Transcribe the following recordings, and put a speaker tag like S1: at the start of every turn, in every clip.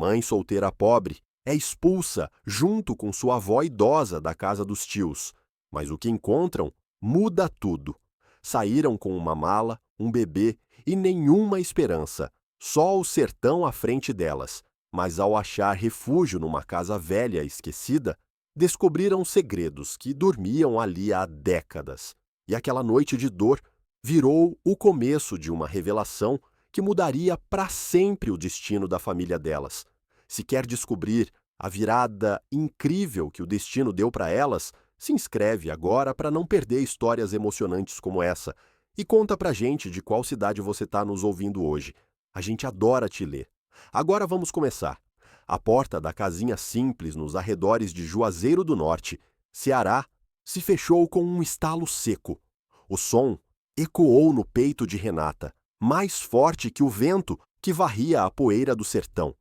S1: Mãe solteira pobre é expulsa junto com sua avó idosa da casa dos tios. Mas o que encontram muda tudo. Saíram com uma mala, um bebê e nenhuma esperança. Só o sertão à frente delas. Mas ao achar refúgio numa casa velha esquecida, descobriram segredos que dormiam ali há décadas. E aquela noite de dor virou o começo de uma revelação que mudaria para sempre o destino da família delas. Se quer descobrir a virada incrível que o destino deu para elas, se inscreve agora para não perder histórias emocionantes como essa. E conta pra gente de qual cidade você está nos ouvindo hoje. A gente adora te ler. Agora vamos começar. A porta da casinha simples nos arredores de Juazeiro do Norte, Ceará, se fechou com um estalo seco. O som ecoou no peito de Renata, mais forte que o vento que varria a poeira do sertão.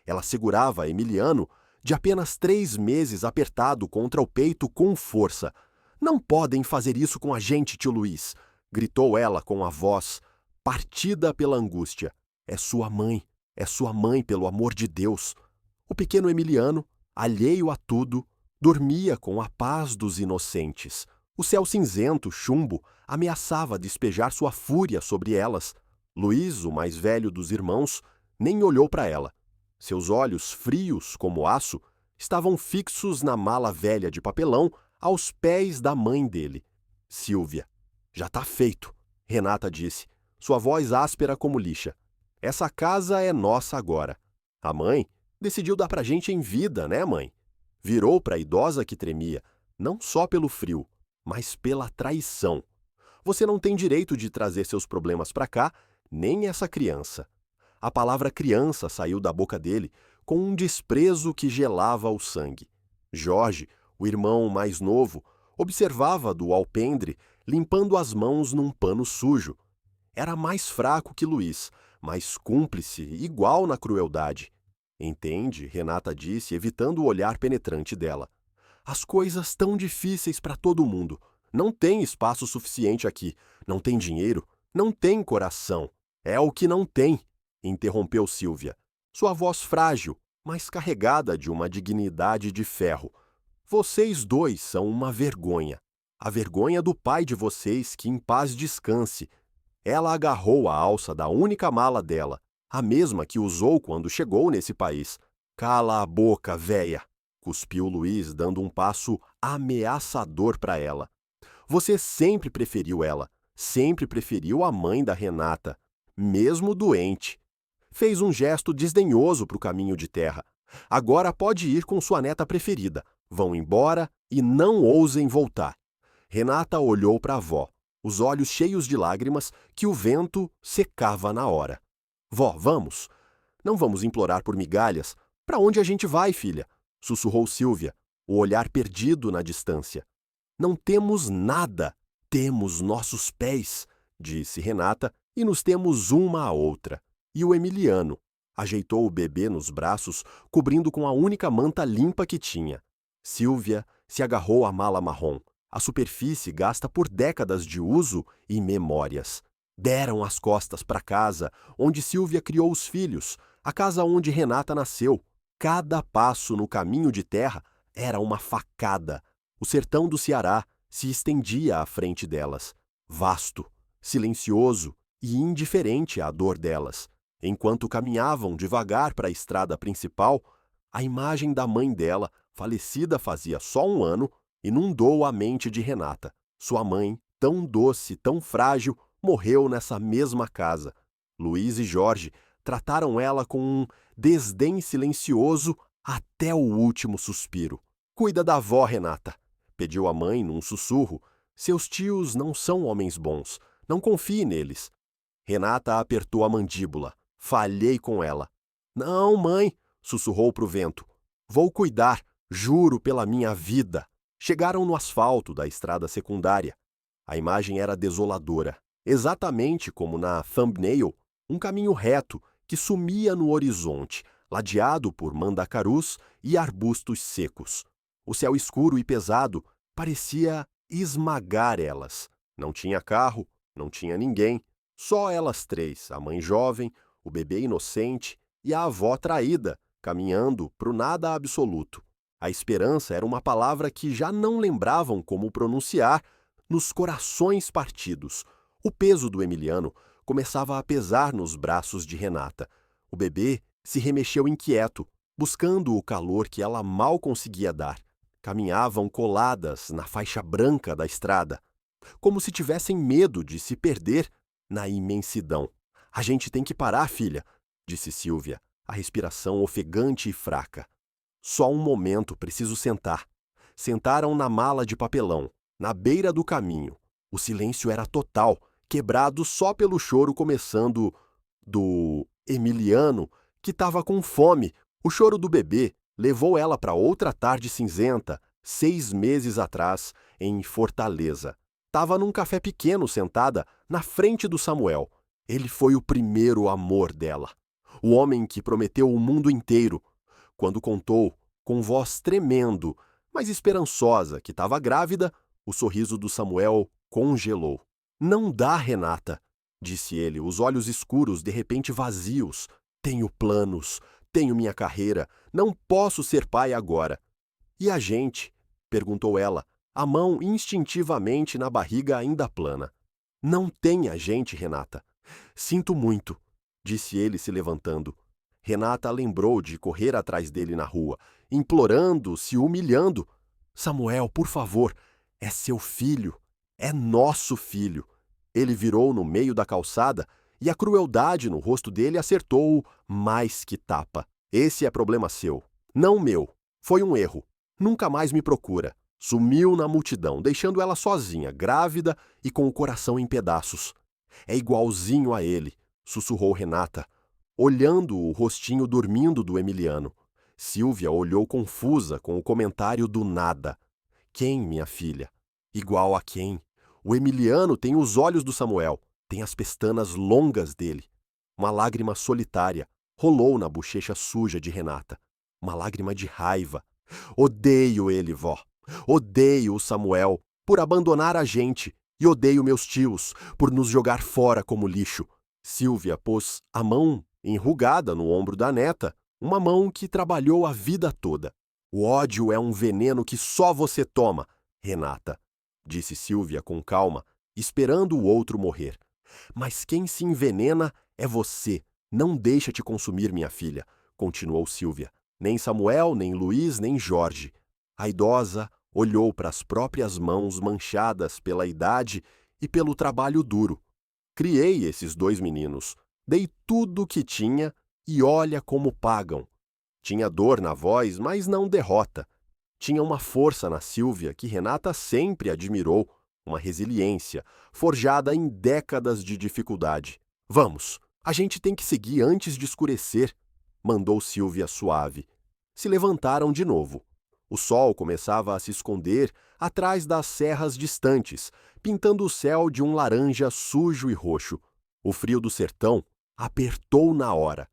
S1: Ela segurava Emiliano, de apenas 3 meses, apertado contra o peito com força. "Não podem fazer isso com a gente, tio Luiz!" gritou ela com a voz partida pela angústia. É sua mãe, pelo amor de Deus!" O pequeno Emiliano, alheio a tudo, dormia com a paz dos inocentes. O céu cinzento, chumbo, ameaçava despejar sua fúria sobre elas. Luiz, o mais velho dos irmãos, nem olhou para ela. Seus olhos, frios como aço, estavam fixos na mala velha de papelão aos pés da mãe dele. "Silvia, já tá feito", Renata disse, sua voz áspera como lixa. "Essa casa é nossa agora. A mãe decidiu dar pra gente em vida, né, mãe?" Virou para a idosa que tremia, não só pelo frio, mas pela traição. "Você não tem direito de trazer seus problemas pra cá, nem essa criança." A palavra criança saiu da boca dele com um desprezo que gelava o sangue. Jorge, o irmão mais novo, observava do alpendre, limpando as mãos num pano sujo. Era mais fraco que Luiz, mas cúmplice, igual na crueldade. "Entende?" Renata disse, evitando o olhar penetrante dela. "As coisas tão difíceis para todo mundo. Não tem espaço suficiente aqui. Não tem dinheiro. Não tem coração. É o que não tem", interrompeu Silvia. Sua voz frágil, mas carregada de uma dignidade de ferro. "Vocês dois são uma vergonha. A vergonha do pai de vocês, que em paz descanse." Ela agarrou a alça da única mala dela, a mesma que usou quando chegou nesse país. "Cala a boca, véia!" cuspiu Luiz, dando um passo ameaçador para ela. "Você sempre preferiu ela, sempre preferiu a mãe da Renata, mesmo doente." Fez um gesto desdenhoso para o caminho de terra. "Agora pode ir com sua neta preferida. Vão embora e não ousem voltar." Renata olhou para a avó, os olhos cheios de lágrimas que o vento secava na hora. "Vó, vamos. Não vamos implorar por migalhas. Para onde a gente vai, filha?" sussurrou Silvia, o olhar perdido na distância. "Não temos nada. Temos nossos pés", disse Renata, "e nos temos uma à outra." E o Emiliano ajeitou o bebê nos braços, cobrindo com a única manta limpa que tinha. Silvia se agarrou à mala marrom, a superfície gasta por décadas de uso e memórias. Deram as costas para casa, onde Silvia criou os filhos, a casa onde Renata nasceu. Cada passo no caminho de terra era uma facada. O sertão do Ceará se estendia à frente delas, vasto, silencioso e indiferente à dor delas. Enquanto caminhavam devagar para a estrada principal, a imagem da mãe dela, falecida fazia só 1 ano, inundou a mente de Renata. Sua mãe, tão doce, tão frágil, morreu nessa mesma casa. Luiz e Jorge trataram ela com um desdém silencioso até o último suspiro. "Cuida da avó, Renata", pediu a mãe num sussurro. "Seus tios não são homens bons. Não confie neles." Renata apertou a mandíbula. "Falhei com ela." "Não, mãe", sussurrou pro vento. "Vou cuidar, juro pela minha vida." Chegaram no asfalto da estrada secundária. A imagem era desoladora. Exatamente como na thumbnail, um caminho reto que sumia no horizonte, ladeado por mandacarus e arbustos secos. O céu escuro e pesado parecia esmagar elas. Não tinha carro, não tinha ninguém, só elas três, a mãe jovem, o bebê inocente e a avó traída, caminhando para o nada absoluto. A esperança era uma palavra que já não lembravam como pronunciar nos corações partidos. O peso do Emiliano começava a pesar nos braços de Renata. O bebê se remexeu inquieto, buscando o calor que ela mal conseguia dar. Caminhavam coladas na faixa branca da estrada, como se tivessem medo de se perder na imensidão. A gente tem que parar, filha, disse Sílvia, a respiração ofegante e fraca. Só um momento, preciso sentar. Sentaram na mala de papelão, na beira do caminho. O silêncio era total, quebrado só pelo choro começando do Emiliano, que estava com fome. O choro do bebê levou ela para outra tarde cinzenta, 6 meses atrás, em Fortaleza. Estava num café pequeno sentada na frente do Samuel. Ele foi o primeiro amor dela. O homem que prometeu o mundo inteiro. Quando contou, com voz tremendo, mas esperançosa, que estava grávida, o sorriso do Samuel congelou. Não dá, Renata, disse ele, os olhos escuros de repente vazios. Tenho planos, tenho minha carreira, não posso ser pai agora. E a gente? Perguntou ela, a mão instintivamente na barriga ainda plana. Não tem a gente, Renata. Sinto muito, disse ele se levantando. Renata lembrou de correr atrás dele na rua, implorando, se humilhando. Samuel, por favor, é seu filho, é nosso filho. Ele virou no meio da calçada e a crueldade no rosto dele acertou-o mais que tapa. Esse é problema seu, não meu. Foi um erro. Nunca mais me procura. Sumiu na multidão, deixando ela sozinha, grávida e com o coração em pedaços. É igualzinho a ele, sussurrou Renata, olhando o rostinho dormindo do Emiliano. Sílvia olhou confusa com o comentário do nada. Quem, minha filha? Igual a quem? O Emiliano tem os olhos do Samuel, tem as pestanas longas dele. Uma lágrima solitária rolou na bochecha suja de Renata. Uma lágrima de raiva. Odeio ele, vó. Odeio o Samuel por abandonar a gente e odeio meus tios por nos jogar fora como lixo. Sílvia pôs a mão enrugada no ombro da neta, uma mão que trabalhou a vida toda. O ódio é um veneno que só você toma, Renata, disse Sílvia com calma, esperando o outro morrer. Mas quem se envenena é você. Não deixa te consumir, minha filha, continuou Sílvia. Nem Samuel, nem Luiz, nem Jorge. A idosa olhou para as próprias mãos manchadas pela idade e pelo trabalho duro. Criei esses 2 meninos, dei tudo o que tinha e olha como pagam. Tinha dor na voz, mas não derrota. Tinha uma força na Sílvia que Renata sempre admirou, uma resiliência, forjada em décadas de dificuldade. Vamos, a gente tem que seguir antes de escurecer, mandou Sílvia suave. Se levantaram de novo. O sol começava a se esconder atrás das serras distantes, pintando o céu de um laranja sujo e roxo. O frio do sertão apertou na hora.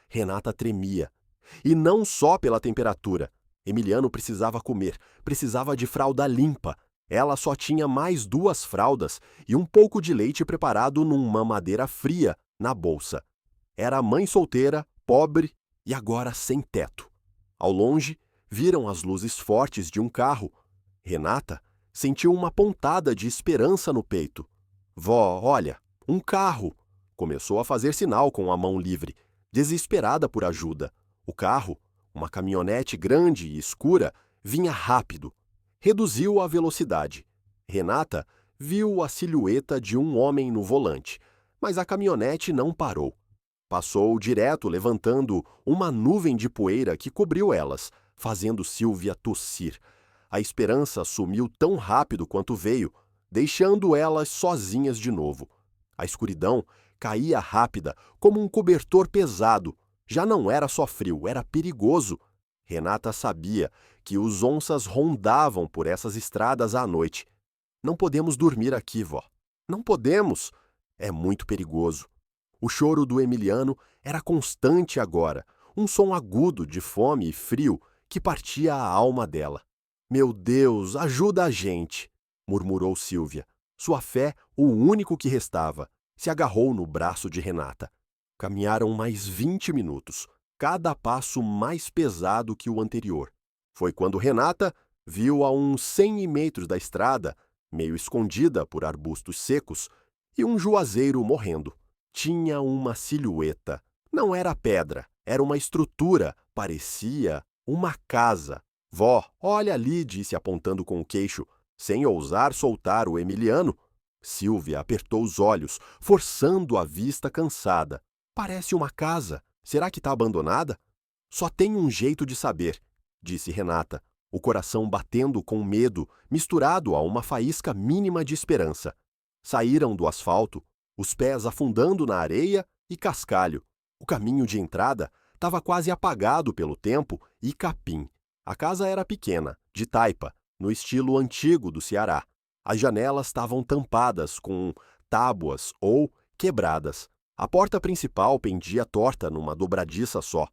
S1: Renata tremia. E não só pela temperatura. Emiliano precisava comer, precisava de fralda limpa. Ela só tinha mais 2 fraldas e um pouco de leite preparado numa mamadeira fria na bolsa. Era mãe solteira, pobre e agora sem teto. Ao longe, viram as luzes fortes de um carro. Renata sentiu uma pontada de esperança no peito. Vó, olha, um carro! Começou a fazer sinal com a mão livre, desesperada por ajuda. O carro, uma caminhonete grande e escura, vinha rápido. Reduziu a velocidade. Renata viu a silhueta de um homem no volante, mas a caminhonete não parou. Passou direto, levantando uma nuvem de poeira que cobriu elas, fazendo Sílvia tossir. A esperança sumiu tão rápido quanto veio, deixando elas sozinhas de novo. A escuridão caía rápida, como um cobertor pesado. Já não era só frio, era perigoso. Renata sabia que os onças rondavam por essas estradas à noite. Não podemos dormir aqui, vó. Não podemos. É muito perigoso. O choro do Emiliano era constante agora, um som agudo de fome e frio que partia a alma dela. Meu Deus, ajuda a gente, murmurou Sílvia. Sua fé, o único que restava, se agarrou no braço de Renata. Caminharam mais 20 minutos. cada passo mais pesado que o anterior. Foi quando Renata viu a uns 100 metros da estrada, meio escondida por arbustos secos, e um juazeiro morrendo. Tinha uma silhueta. Não era pedra, era uma estrutura, parecia uma casa. Vó, olha ali, disse apontando com o queixo, sem ousar soltar o Emiliano. Sílvia apertou os olhos, forçando a vista cansada. Parece uma casa. Será que está abandonada? Só tem um jeito de saber, disse Renata, o coração batendo com medo, misturado a uma faísca mínima de esperança. Saíram do asfalto, os pés afundando na areia e cascalho. O caminho de entrada estava quase apagado pelo tempo e capim. A casa era pequena, de taipa, no estilo antigo do Ceará. As janelas estavam tampadas com tábuas ou quebradas. A porta principal pendia torta numa dobradiça só.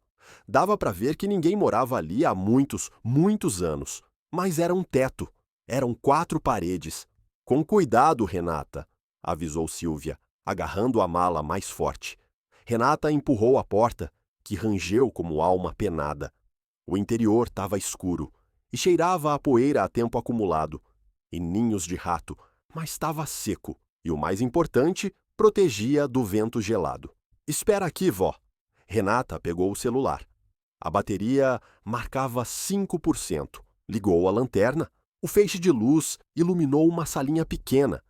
S1: Dava para ver que ninguém morava ali há muitos, muitos anos. Mas era um teto. Eram 4 paredes. Com cuidado, Renata, avisou Sílvia, agarrando a mala mais forte. Renata empurrou a porta, que rangeu como alma penada. O interior estava escuro e cheirava a poeira a tempo acumulado e ninhos de rato, mas estava seco e, o mais importante, protegia do vento gelado. Espera aqui, vó. Renata pegou o celular. A bateria marcava 5%. Ligou a lanterna. O feixe de luz iluminou uma salinha pequena.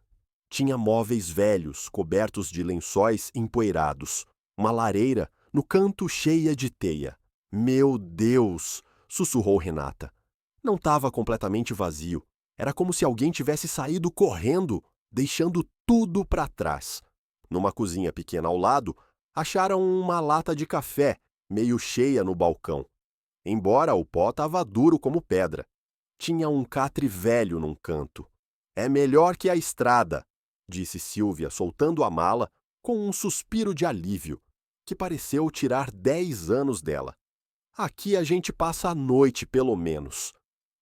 S1: Tinha móveis velhos, cobertos de lençóis empoeirados. Uma lareira no canto cheia de teia. Meu Deus! Sussurrou Renata. Não estava completamente vazio. Era como se alguém tivesse saído correndo, deixando tudo para trás. Numa cozinha pequena ao lado, acharam uma lata de café, meio cheia no balcão. Embora o pó estava duro como pedra. Tinha um catre velho num canto. É melhor que a estrada, disse Sílvia, soltando a mala com um suspiro de alívio, que pareceu tirar 10 anos dela. Aqui a gente passa a noite, pelo menos.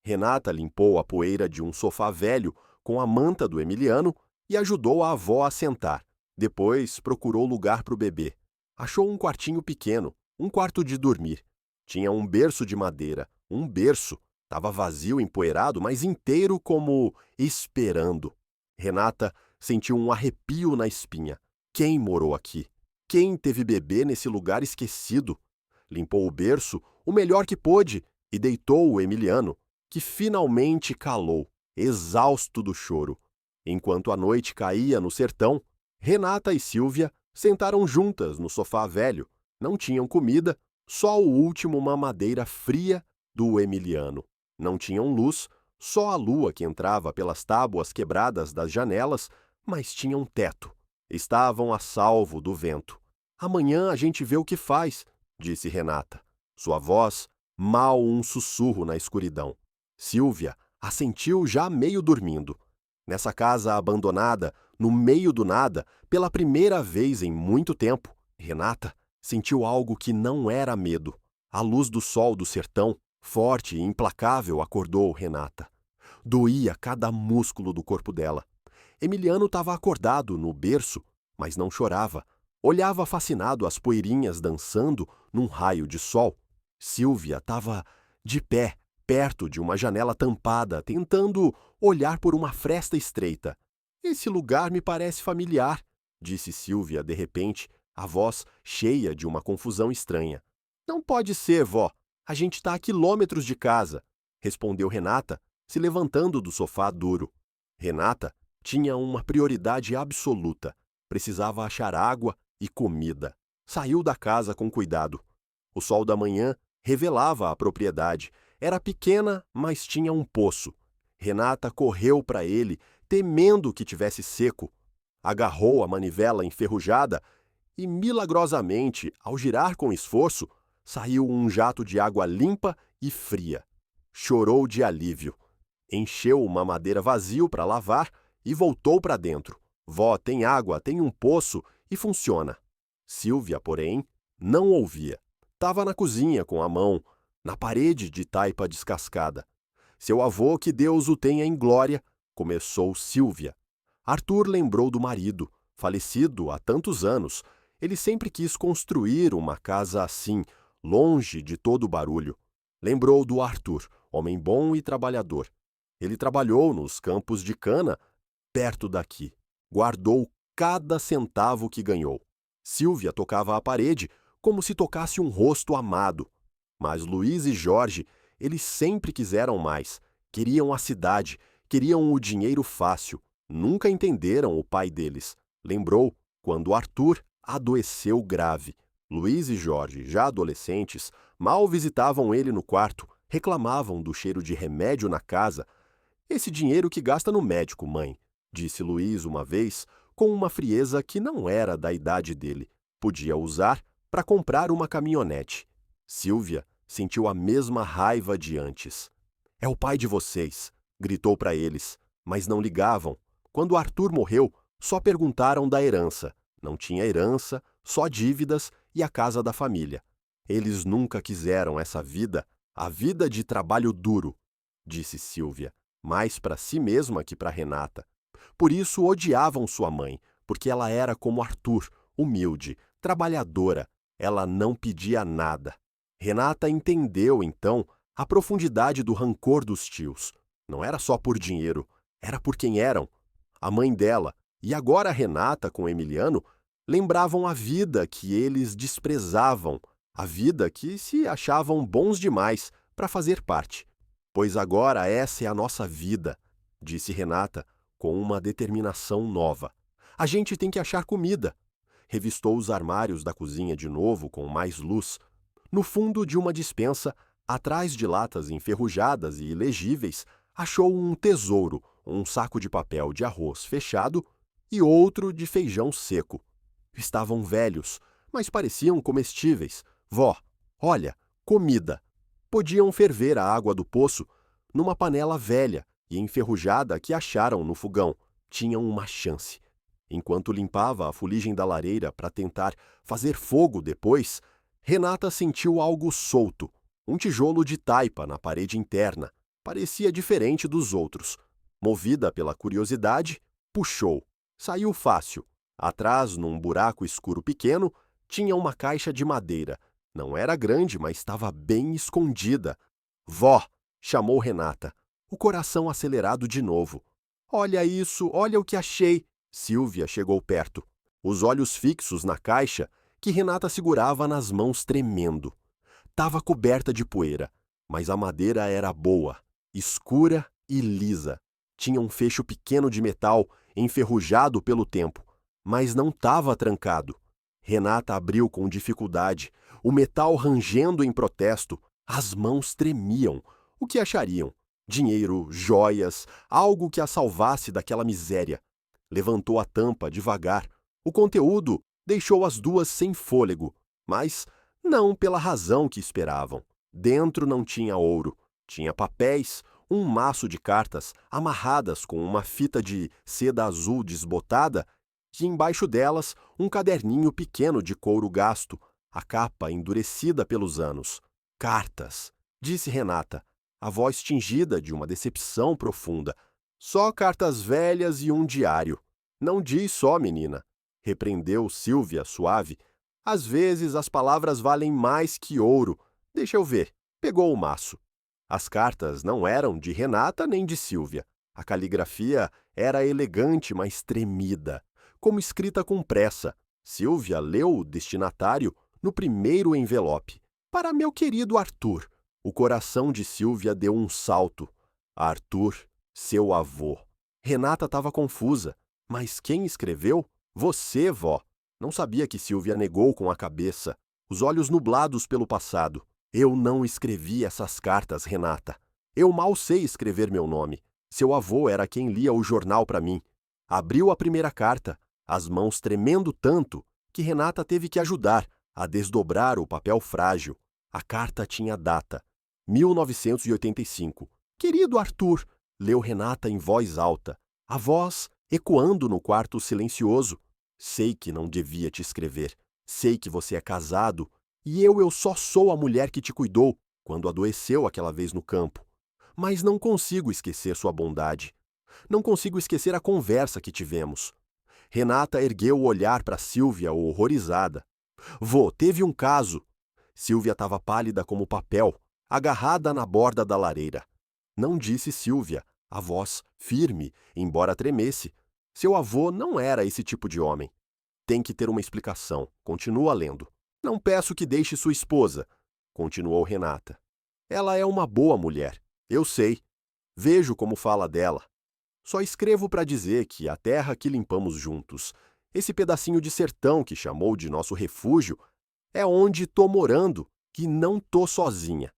S1: Renata limpou a poeira de um sofá velho com a manta do Emiliano e ajudou a avó a sentar. Depois procurou lugar para o bebê. Achou um quartinho pequeno, um quarto de dormir. Tinha um berço de madeira, um berço. Estava vazio, empoeirado, mas inteiro como esperando. Renata sentiu um arrepio na espinha. Quem morou aqui? Quem teve bebê nesse lugar esquecido? Limpou o berço o melhor que pôde e deitou o Emiliano, que finalmente calou, exausto do choro. Enquanto a noite caía no sertão, Renata e Sílvia sentaram juntas no sofá velho. Não tinham comida, só o último mamadeira fria do Emiliano. Não tinham luz, só a lua que entrava pelas tábuas quebradas das janelas, mas tinham teto. Estavam a salvo do vento. Amanhã a gente vê o que faz, disse Renata. Sua voz, mal um sussurro na escuridão. Sílvia assentiu já meio dormindo. Nessa casa abandonada, no meio do nada, pela primeira vez em muito tempo, Renata sentiu algo que não era medo. A luz do sol do sertão, forte e implacável, acordou Renata. Doía cada músculo do corpo dela. Emiliano estava acordado no berço, mas não chorava. Olhava fascinado as poeirinhas dançando num raio de sol. Sílvia estava de pé, perto de uma janela tampada, tentando olhar por uma fresta estreita. Esse lugar me parece familiar, disse Sílvia de repente, a voz cheia de uma confusão estranha. Não pode ser, vó. A gente está a quilômetros de casa, respondeu Renata, se levantando do sofá duro. Renata tinha uma prioridade absoluta. Precisava achar água e comida. Saiu da casa com cuidado. O sol da manhã revelava a propriedade. Era pequena, mas tinha um poço. Renata correu para ele, temendo que tivesse seco. Agarrou a manivela enferrujada e, milagrosamente, ao girar com esforço, saiu um jato de água limpa e fria. Chorou de alívio. Encheu uma madeira vazio para lavar e voltou para dentro. Vó, tem água, tem um poço e funciona. Sílvia, porém, não ouvia. Estava na cozinha com a mão, na parede de taipa descascada. Seu avô, que Deus o tenha em glória, começou Sílvia. Arthur lembrou do marido, falecido há tantos anos. Ele sempre quis construir uma casa assim, longe de todo o barulho. Lembrou do Arthur, homem bom e trabalhador. Ele trabalhou nos campos de cana, perto daqui. Guardou cada centavo que ganhou. Sílvia tocava a parede como se tocasse um rosto amado. Mas Luiz e Jorge, eles sempre quiseram mais. Queriam a cidade, queriam o dinheiro fácil. Nunca entenderam o pai deles. Lembrou quando Arthur adoeceu grave. Luiz e Jorge, já adolescentes, mal visitavam ele no quarto, reclamavam do cheiro de remédio na casa. Esse dinheiro que gasta no médico, mãe, disse Luiz uma vez, com uma frieza que não era da idade dele. Podia usar para comprar uma caminhonete. Sílvia sentiu a mesma raiva de antes. É o pai de vocês, gritou para eles, mas não ligavam. Quando Arthur morreu, só perguntaram da herança. Não tinha herança, só dívidas e a casa da família. Eles nunca quiseram essa vida, a vida de trabalho duro, disse Sílvia, mais para si mesma que para Renata. Por isso odiavam sua mãe, porque ela era como Arthur, humilde, trabalhadora. Ela não pedia nada. Renata entendeu, então, a profundidade do rancor dos tios. Não era só por dinheiro, era por quem eram. A mãe dela, e agora Renata com Emiliano, lembravam a vida que eles desprezavam, a vida que se achavam bons demais para fazer parte. Pois agora essa é a nossa vida, disse Renata, com uma determinação nova. A gente tem que achar comida. Revistou os armários da cozinha de novo com mais luz. No fundo de uma despensa, atrás de latas enferrujadas e ilegíveis, achou um tesouro, um saco de papel de arroz fechado e outro de feijão seco. Estavam velhos, mas pareciam comestíveis. Vó, olha, comida. Podiam ferver a água do poço numa panela velha e enferrujada que acharam no fogão. Tinham uma chance. Enquanto limpava a fuligem da lareira para tentar fazer fogo depois, Renata sentiu algo solto, um tijolo de taipa na parede interna. Parecia diferente dos outros. Movida pela curiosidade, puxou. Saiu fácil. Atrás, num buraco escuro pequeno, tinha uma caixa de madeira. Não era grande, mas estava bem escondida. Vó! Chamou Renata, o coração acelerado de novo. Olha isso, olha o que achei! Sílvia chegou perto, os olhos fixos na caixa que Renata segurava nas mãos tremendo. Tava coberta de poeira, mas a madeira era boa, escura e lisa. Tinha um fecho pequeno de metal enferrujado pelo tempo, mas não estava trancado. Renata abriu com dificuldade, o metal rangendo em protesto. As mãos tremiam. O que achariam? Dinheiro, joias, algo que a salvasse daquela miséria. Levantou a tampa devagar. O conteúdo deixou as duas sem fôlego, mas não pela razão que esperavam. Dentro não tinha ouro. Tinha papéis, um maço de cartas amarradas com uma fita de seda azul desbotada e embaixo delas um caderninho pequeno de couro gasto, a capa endurecida pelos anos. Cartas, disse Renata, a voz tingida de uma decepção profunda. Só cartas velhas e um diário. Não diz só, menina, repreendeu Sílvia suave. Às vezes as palavras valem mais que ouro. Deixa eu ver. Pegou o maço. As cartas não eram de Renata nem de Sílvia. A caligrafia era elegante, mas tremida, como escrita com pressa. Sílvia leu o destinatário no primeiro envelope. Para meu querido Arthur. O coração de Sílvia deu um salto. Arthur, seu avô. Renata estava confusa. Mas quem escreveu? Você, vó. Não sabia que Sílvia negou com a cabeça, os olhos nublados pelo passado. Eu não escrevi essas cartas, Renata. Eu mal sei escrever meu nome. Seu avô era quem lia o jornal para mim. Abriu a primeira carta, as mãos tremendo tanto que Renata teve que ajudar a desdobrar o papel frágil. A carta tinha data, 1985. Querido Arthur, leu Renata em voz alta, a voz ecoando no quarto silencioso. Sei que não devia te escrever. Sei que você é casado e eu só sou a mulher que te cuidou quando adoeceu aquela vez no campo. Mas não consigo esquecer sua bondade. Não consigo esquecer a conversa que tivemos. Renata ergueu o olhar para Sílvia horrorizada. Vô, teve um caso. Sílvia estava pálida como papel, agarrada na borda da lareira. Não disse Sílvia, a voz firme, embora tremesse. Seu avô não era esse tipo de homem. Tem que ter uma explicação. Continua lendo. Não peço que deixe sua esposa, continuou Renata. Ela é uma boa mulher, eu sei. Vejo como fala dela. Só escrevo para dizer que a terra que limpamos juntos, esse pedacinho de sertão que chamou de nosso refúgio, é onde tô morando e não tô sozinha.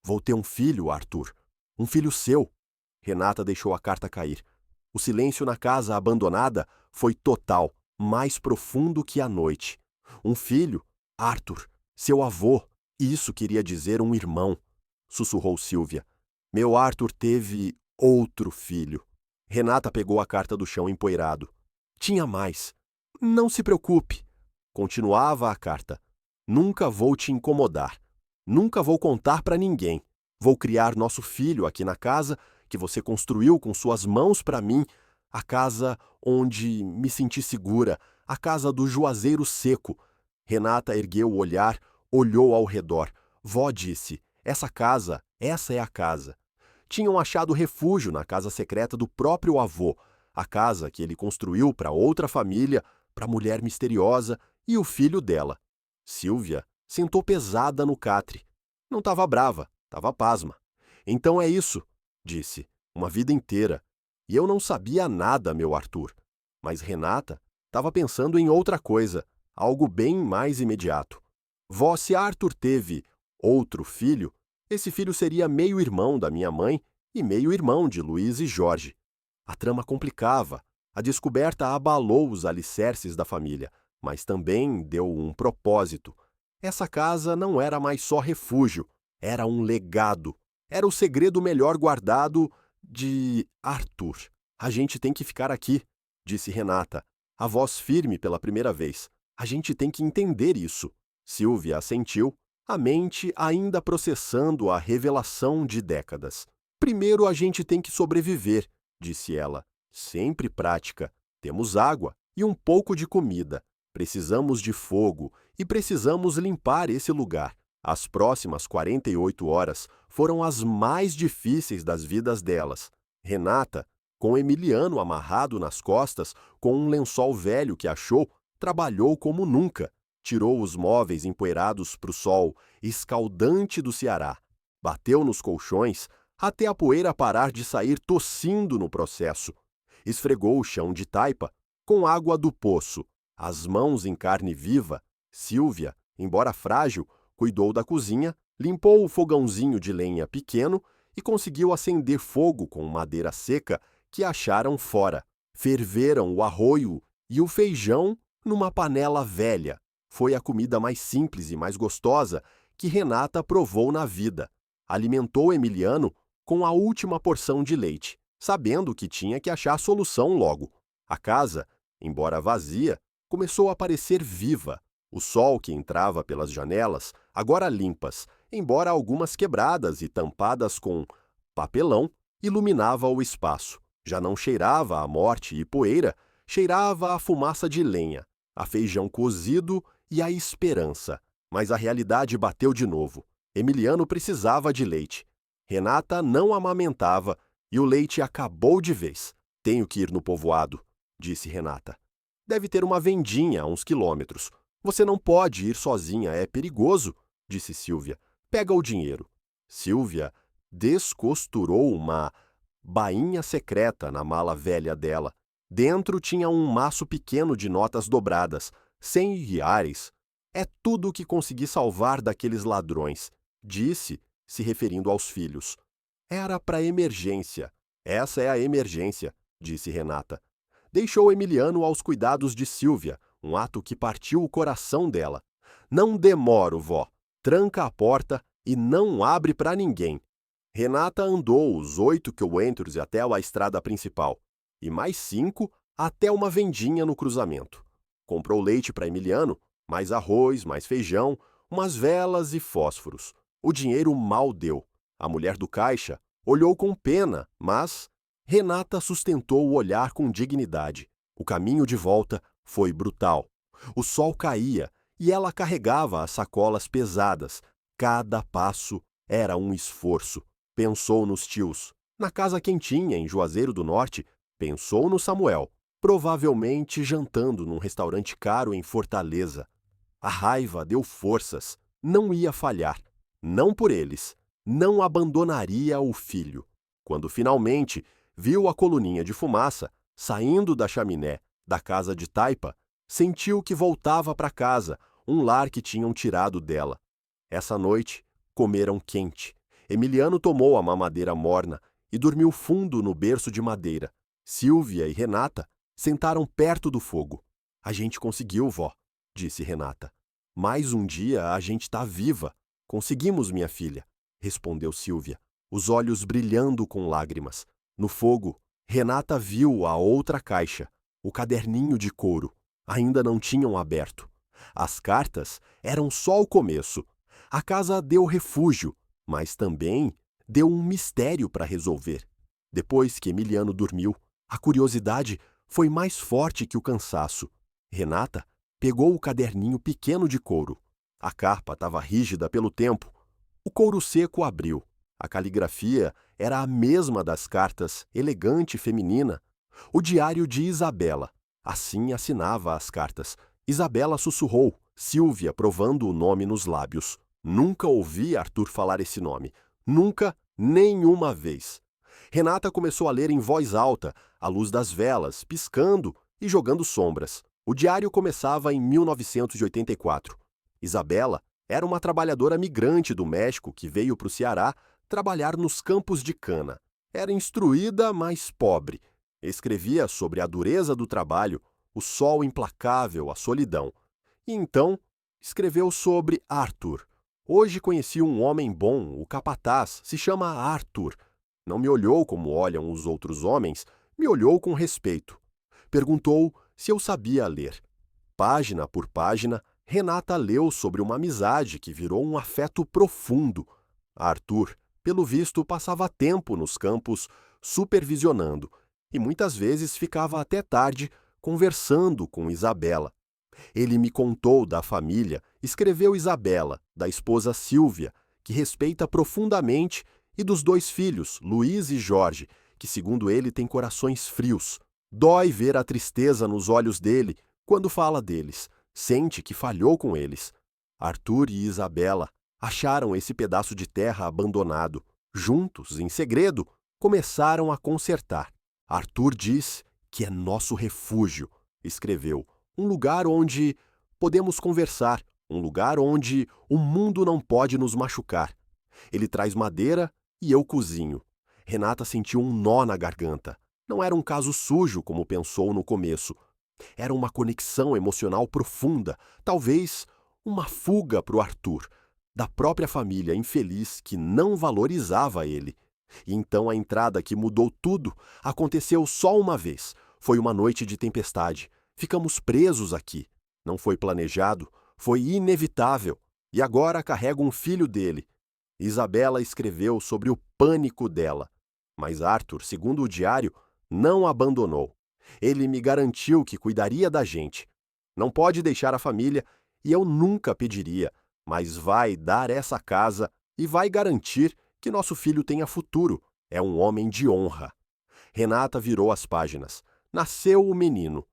S1: Vou ter um filho, Arthur. Um filho seu. Renata deixou a carta cair. O silêncio na casa abandonada foi total, mais profundo que a noite. Um filho? Arthur, seu avô. Isso queria dizer um irmão, sussurrou Sílvia. Meu Arthur teve outro filho. Renata pegou a carta do chão empoeirado. Tinha mais. Não se preocupe. Continuava a carta. Nunca vou te incomodar. Nunca vou contar para ninguém. Vou criar nosso filho aqui na casa que você construiu com suas mãos para mim, a casa onde me senti segura, a casa do juazeiro seco. Renata ergueu o olhar, olhou ao redor. Vó disse, essa é a casa. Tinham achado refúgio na casa secreta do próprio avô, a casa que ele construiu para outra família, para a mulher misteriosa e o filho dela. Sílvia sentou pesada no catre. Não estava brava, estava pasma. Então é isso, disse, uma vida inteira. E eu não sabia nada, meu Arthur. Mas Renata estava pensando em outra coisa, algo bem mais imediato. Vó, se Arthur teve outro filho, esse filho seria meio-irmão da minha mãe e meio-irmão de Luiz e Jorge. A trama complicava, a descoberta abalou os alicerces da família, mas também deu um propósito. Essa casa não era mais só refúgio, era um legado. Era o segredo melhor guardado de Arthur. A gente tem que ficar aqui, disse Renata, a voz firme pela primeira vez. A gente tem que entender isso. Sílvia assentiu, a mente ainda processando a revelação de décadas. Primeiro a gente tem que sobreviver, disse ela. Sempre prática. Temos água e um pouco de comida. Precisamos de fogo e precisamos limpar esse lugar. As próximas 48 horas foram as mais difíceis das vidas delas. Renata, com Emiliano amarrado nas costas, com um lençol velho que achou, trabalhou como nunca. Tirou os móveis empoeirados para o sol escaldante do Ceará. Bateu nos colchões até a poeira parar de sair tossindo no processo. Esfregou o chão de taipa com água do poço. As mãos em carne viva. Sílvia, embora frágil, cuidou da cozinha, limpou o fogãozinho de lenha pequeno e conseguiu acender fogo com madeira seca que acharam fora. Ferveram o arroio e o feijão numa panela velha. Foi a comida mais simples e mais gostosa que Renata provou na vida. Alimentou Emiliano com a última porção de leite, sabendo que tinha que achar solução logo. A casa, embora vazia, começou a parecer viva. O sol que entrava pelas janelas, agora limpas, embora algumas quebradas e tampadas com papelão, iluminava o espaço. Já não cheirava a morte e poeira, cheirava a fumaça de lenha, a feijão cozido e a esperança. Mas a realidade bateu de novo. Emiliano precisava de leite. Renata não amamentava e o leite acabou de vez. Tenho que ir no povoado, disse Renata. Deve ter uma vendinha a uns quilômetros. Você não pode ir sozinha, é perigoso, disse Sílvia. Pega o dinheiro. Sílvia descosturou uma bainha secreta na mala velha dela. Dentro tinha um maço pequeno de notas dobradas, 100 reais. É tudo o que consegui salvar daqueles ladrões, disse, se referindo aos filhos. Era para emergência. Essa é a emergência, disse Renata. Deixou Emiliano aos cuidados de Sílvia, um ato que partiu o coração dela. Não demoro, vó. Tranca a porta e não abre para ninguém. Renata andou os 8 quilômetros até a estrada principal, e mais 5 até uma vendinha no cruzamento. Comprou leite para Emiliano, mais arroz, mais feijão, umas velas e fósforos. O dinheiro mal deu. A mulher do caixa olhou com pena, mas Renata sustentou o olhar com dignidade. O caminho de volta foi brutal. O sol caía E ela carregava as sacolas pesadas. Cada passo era um esforço. Pensou nos tios. Na casa quentinha, em Juazeiro do Norte, pensou no Samuel, provavelmente jantando num restaurante caro em Fortaleza. A raiva deu forças. Não ia falhar. Não por eles. Não abandonaria o filho. Quando finalmente viu a coluninha de fumaça saindo da chaminé da casa de taipa, sentiu que voltava para casa, um lar que tinham tirado dela. Essa noite, comeram quente. Emiliano tomou a mamadeira morna e dormiu fundo no berço de madeira. Silvia e Renata sentaram perto do fogo. A gente conseguiu, vó, disse Renata. Mais um dia a gente está viva. Conseguimos, minha filha, respondeu Silvia, os olhos brilhando com lágrimas. No fogo, Renata viu a outra caixa, o caderninho de couro. Ainda não tinham aberto. As cartas eram só o começo. A casa deu refúgio, mas também deu um mistério para resolver. Depois que Emiliano dormiu, a curiosidade foi mais forte que o cansaço. Renata pegou o caderninho pequeno de couro. A capa estava rígida pelo tempo. O couro seco abriu. A caligrafia era a mesma das cartas, elegante e feminina. O diário de Isabela. Assim assinava as cartas. Isabela sussurrou, Silvia provando o nome nos lábios. Nunca ouvi Arthur falar esse nome. Nunca, nenhuma vez. Renata começou a ler em voz alta, à luz das velas, piscando e jogando sombras. O diário começava em 1984. Isabela era uma trabalhadora migrante do México que veio para o Ceará trabalhar nos campos de cana. Era instruída, mas pobre. Escrevia sobre a dureza do trabalho, o sol implacável, a solidão. E então, escreveu sobre Arthur. Hoje conheci um homem bom, o capataz, se chama Arthur. Não me olhou como olham os outros homens, me olhou com respeito. Perguntou se eu sabia ler. Página por página, Renata leu sobre uma amizade que virou um afeto profundo. Arthur, pelo visto, passava tempo nos campos supervisionando e muitas vezes ficava até tarde conversando com Isabela. Ele me contou da família, escreveu Isabela, da esposa Silvia, que respeita profundamente, e dos 2 filhos, Luiz e Jorge, que, segundo ele, têm corações frios. Dói ver a tristeza nos olhos dele quando fala deles. Sente que falhou com eles. Arthur e Isabela acharam esse pedaço de terra abandonado. Juntos, em segredo, começaram a consertar. Arthur diz que é nosso refúgio, escreveu. Um lugar onde podemos conversar, um lugar onde o mundo não pode nos machucar. Ele traz madeira e eu cozinho. Renata sentiu um nó na garganta. Não era um caso sujo, como pensou no começo. Era uma conexão emocional profunda, talvez uma fuga para o Arthur, da própria família infeliz que não valorizava ele. E então a entrada que mudou tudo aconteceu só uma vez. Foi uma noite de tempestade. Ficamos presos aqui. Não foi planejado, foi inevitável. E agora carrego um filho dele. Isabela escreveu sobre o pânico dela. Mas Arthur, segundo o diário, não abandonou. Ele me garantiu que cuidaria da gente. Não pode deixar a família, e eu nunca pediria, mas vai dar essa casa e vai garantir que nosso filho tenha futuro. É um homem de honra. Renata virou as páginas. Nasceu o menino.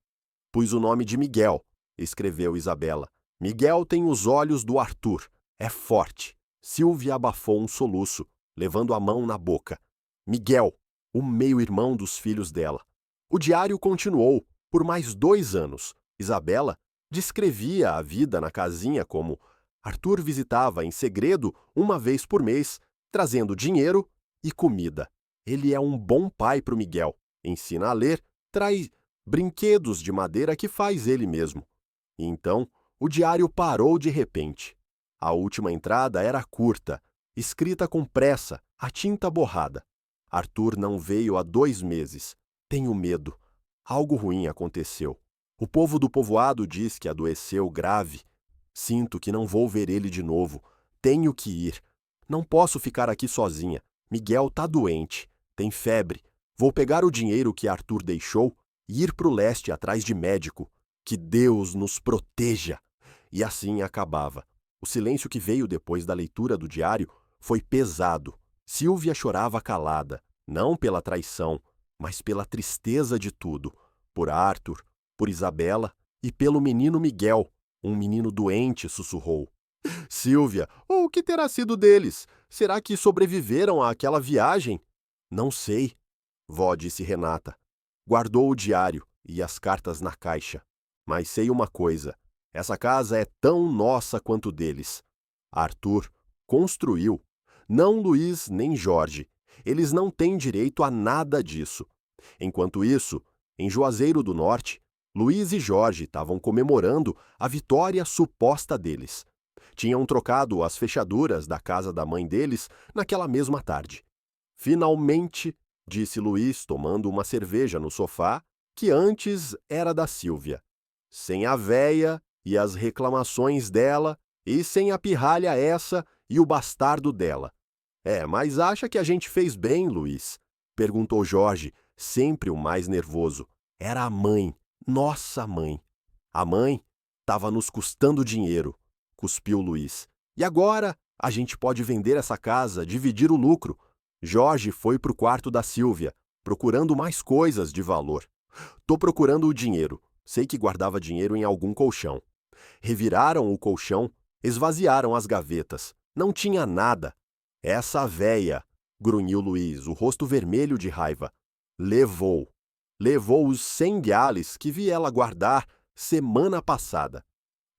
S1: Pus o nome de Miguel, escreveu Isabela. Miguel tem os olhos do Arthur. É forte. Silvia abafou um soluço, levando a mão na boca. Miguel, o meio-irmão dos filhos dela. O diário continuou por mais 2 anos. Isabela descrevia a vida na casinha como Arthur visitava em segredo uma vez por mês, trazendo dinheiro e comida. Ele é um bom pai para o Miguel. Ensina a ler, traz brinquedos de madeira que faz ele mesmo. E então, o diário parou de repente. A última entrada era curta, escrita com pressa, a tinta borrada. Arthur não veio há 2 meses. Tenho medo. Algo ruim aconteceu. O povo do povoado diz que adoeceu grave. Sinto que não vou ver ele de novo. Tenho que ir. Não posso ficar aqui sozinha. Miguel tá doente. Tem febre. Vou pegar o dinheiro que Arthur deixou e ir pro leste atrás de médico. Que Deus nos proteja. E assim acabava. O silêncio que veio depois da leitura do diário foi pesado. Silvia chorava calada, não pela traição, mas pela tristeza de tudo. Por Arthur, por Isabela e pelo menino Miguel. Um menino doente, sussurrou. Silvia, o que terá sido deles? Será que sobreviveram àquela viagem? Não sei, vó, disse Renata. Guardou o diário e as cartas na caixa. Mas sei uma coisa, essa casa é tão nossa quanto deles. Arthur construiu. Não Luiz nem Jorge. Eles não têm direito a nada disso. Enquanto isso, em Juazeiro do Norte, Luiz e Jorge estavam comemorando a vitória suposta deles. Tinham trocado as fechaduras da casa da mãe deles naquela mesma tarde. Finalmente, disse Luiz, tomando uma cerveja no sofá, que antes era da Silvia. Sem a véia e as reclamações dela, e sem a pirralha essa e o bastardo dela. Mas acha que a gente fez bem, Luiz? Perguntou Jorge, sempre o mais nervoso. Era a mãe, nossa mãe. A mãe estava nos custando dinheiro, cuspiu Luiz. E agora a gente pode vender essa casa, dividir o lucro. Jorge foi para o quarto da Silvia, procurando mais coisas de valor. Tô procurando o dinheiro. Sei que guardava dinheiro em algum colchão. Reviraram o colchão, esvaziaram as gavetas. Não tinha nada. Essa véia, grunhiu Luiz, o rosto vermelho de raiva. Levou. Levou os 100 reais que vi ela guardar semana passada.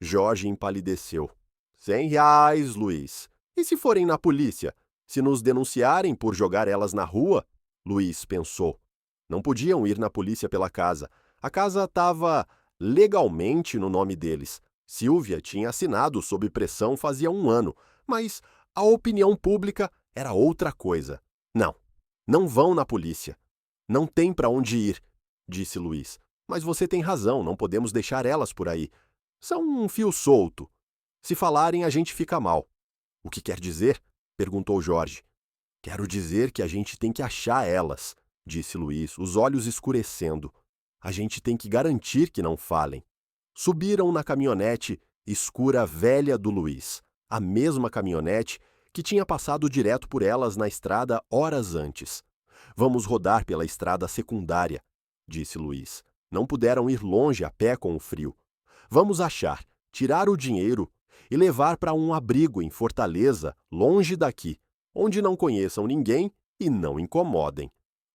S1: Jorge empalideceu. 100 reais, Luiz. E se forem na polícia? Se nos denunciarem por jogar elas na rua? Luiz pensou. Não podiam ir na polícia pela casa. A casa estava legalmente no nome deles. Silvia tinha assinado sob pressão fazia 1 ano, mas a opinião pública era outra coisa. Não, não vão na polícia. Não tem para onde ir, disse Luiz. Mas você tem razão, não podemos deixar elas por aí. São um fio solto. Se falarem, a gente fica mal. O que quer dizer? Perguntou Jorge. Quero dizer que a gente tem que achar elas, disse Luiz, os olhos escurecendo. A gente tem que garantir que não falem. Subiram na caminhonete escura velha do Luiz, a mesma caminhonete que tinha passado direto por elas na estrada horas antes. Vamos rodar pela estrada secundária, disse Luiz. Não puderam ir longe a pé com o frio. Vamos achar, tirar o dinheiro e levar para um abrigo em Fortaleza, longe daqui, onde não conheçam ninguém e não incomodem.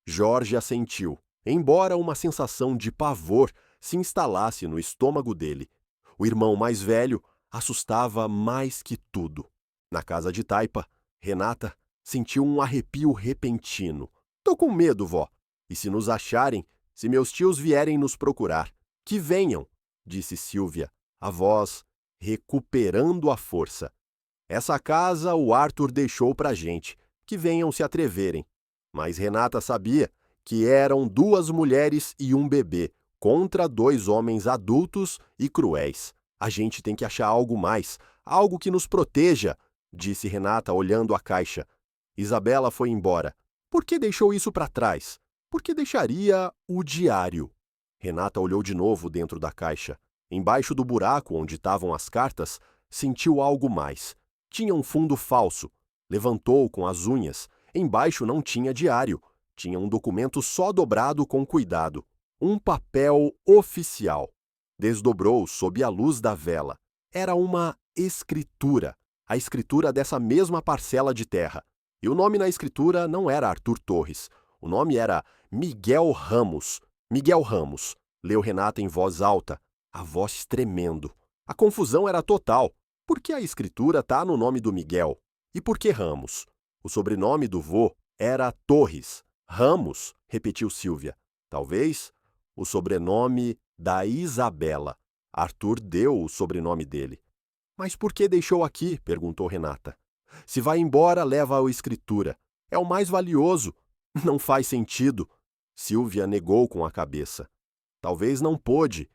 S1: Jorge assentiu, embora uma sensação de pavor se instalasse no estômago dele. O irmão mais velho assustava mais que tudo. Na casa de Taipa, Renata sentiu um arrepio repentino. Tô com medo, vó. E se nos acharem, se meus tios vierem nos procurar? Que venham, disse Silvia, a voz recuperando a força. Essa casa o Arthur deixou pra gente, que venham se atreverem. Mas Renata sabia que eram 2 mulheres e um bebê, contra 2 homens adultos e cruéis. A gente tem que achar algo mais, algo que nos proteja, disse Renata olhando a caixa. Isabela foi embora. Por que deixou isso para trás? Por que deixaria o diário? Renata olhou de novo dentro da caixa. Embaixo do buraco onde estavam as cartas, sentiu algo mais. Tinha um fundo falso. Levantou com as unhas. Embaixo não tinha diário. Tinha um documento só dobrado com cuidado. Um papel oficial. Desdobrou sob a luz da vela. Era uma escritura. A escritura dessa mesma parcela de terra. E o nome na escritura não era Arthur Torres. O nome era Miguel Ramos. Miguel Ramos, leu Renata em voz alta, a voz tremendo. A confusão era total. Por que a escritura está no nome do Miguel? E por que Ramos? O sobrenome do vô era Torres. Ramos, repetiu Silvia. Talvez o sobrenome da Isabela. Arthur deu o sobrenome dele. Mas por que deixou aqui? Perguntou Renata. Se vai embora, leva a escritura. É o mais valioso. Não faz sentido. Silvia negou com a cabeça. Talvez não pôde.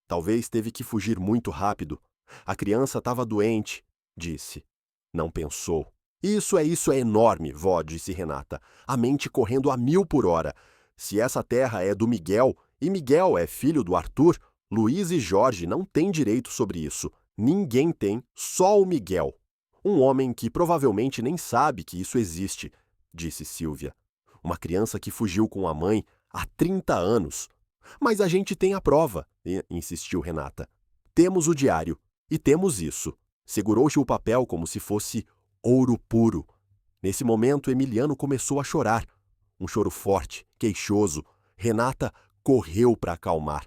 S1: Talvez teve que fugir muito rápido. A criança estava doente, disse. Não pensou. Isso é enorme, vó, disse Renata, a mente correndo a 1000 por hora. Se essa terra é do Miguel, e Miguel é filho do Arthur, Luiz e Jorge não têm direito sobre isso. Ninguém tem, só o Miguel. Um homem que provavelmente nem sabe que isso existe, disse Silvia. Uma criança que fugiu com a mãe há 30 anos. Mas a gente tem a prova, insistiu Renata. Temos o diário, e temos isso. Segurou-se o papel como se fosse ouro puro. Nesse momento, Emiliano começou a chorar. Um choro forte, queixoso. Renata correu para acalmar.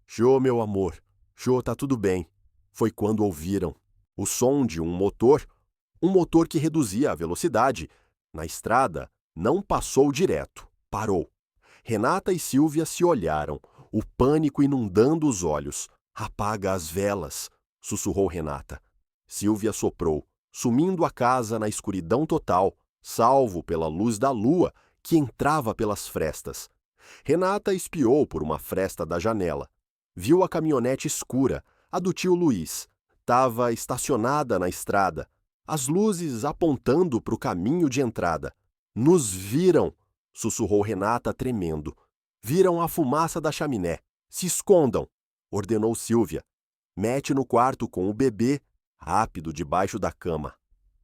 S1: Jô, meu amor, Jô, tá tudo bem. Foi quando ouviram o som de um motor que reduzia a velocidade. Na estrada, não passou direto, parou. Renata e Silvia se olharam, o pânico inundando os olhos. Apaga as velas, sussurrou Renata. Silvia soprou, sumindo a casa na escuridão total, salvo pela luz da lua que entrava pelas frestas. Renata espiou por uma fresta da janela. Viu a caminhonete escura, a do tio Luiz. Estava estacionada na estrada, as luzes apontando para o caminho de entrada. Nos viram, sussurrou Renata tremendo. Viram a fumaça da chaminé. Se escondam, ordenou Silvia. Mete no quarto com o bebê, rápido debaixo da cama.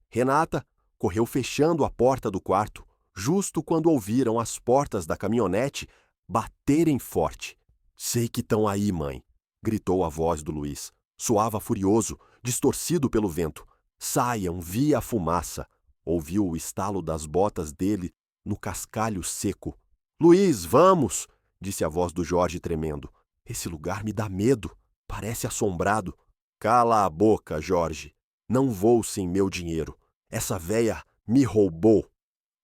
S1: Renata correu fechando a porta do quarto, justo quando ouviram as portas da caminhonete baterem forte. Sei que estão aí, mãe, gritou a voz do Luiz. Soava furioso, distorcido pelo vento. Saiam, via a fumaça. Ouviu o estalo das botas dele no cascalho seco. Luiz, vamos, disse a voz do Jorge tremendo. Esse lugar me dá medo, parece assombrado. Cala a boca, Jorge. Não vou sem meu dinheiro. Essa véia me roubou.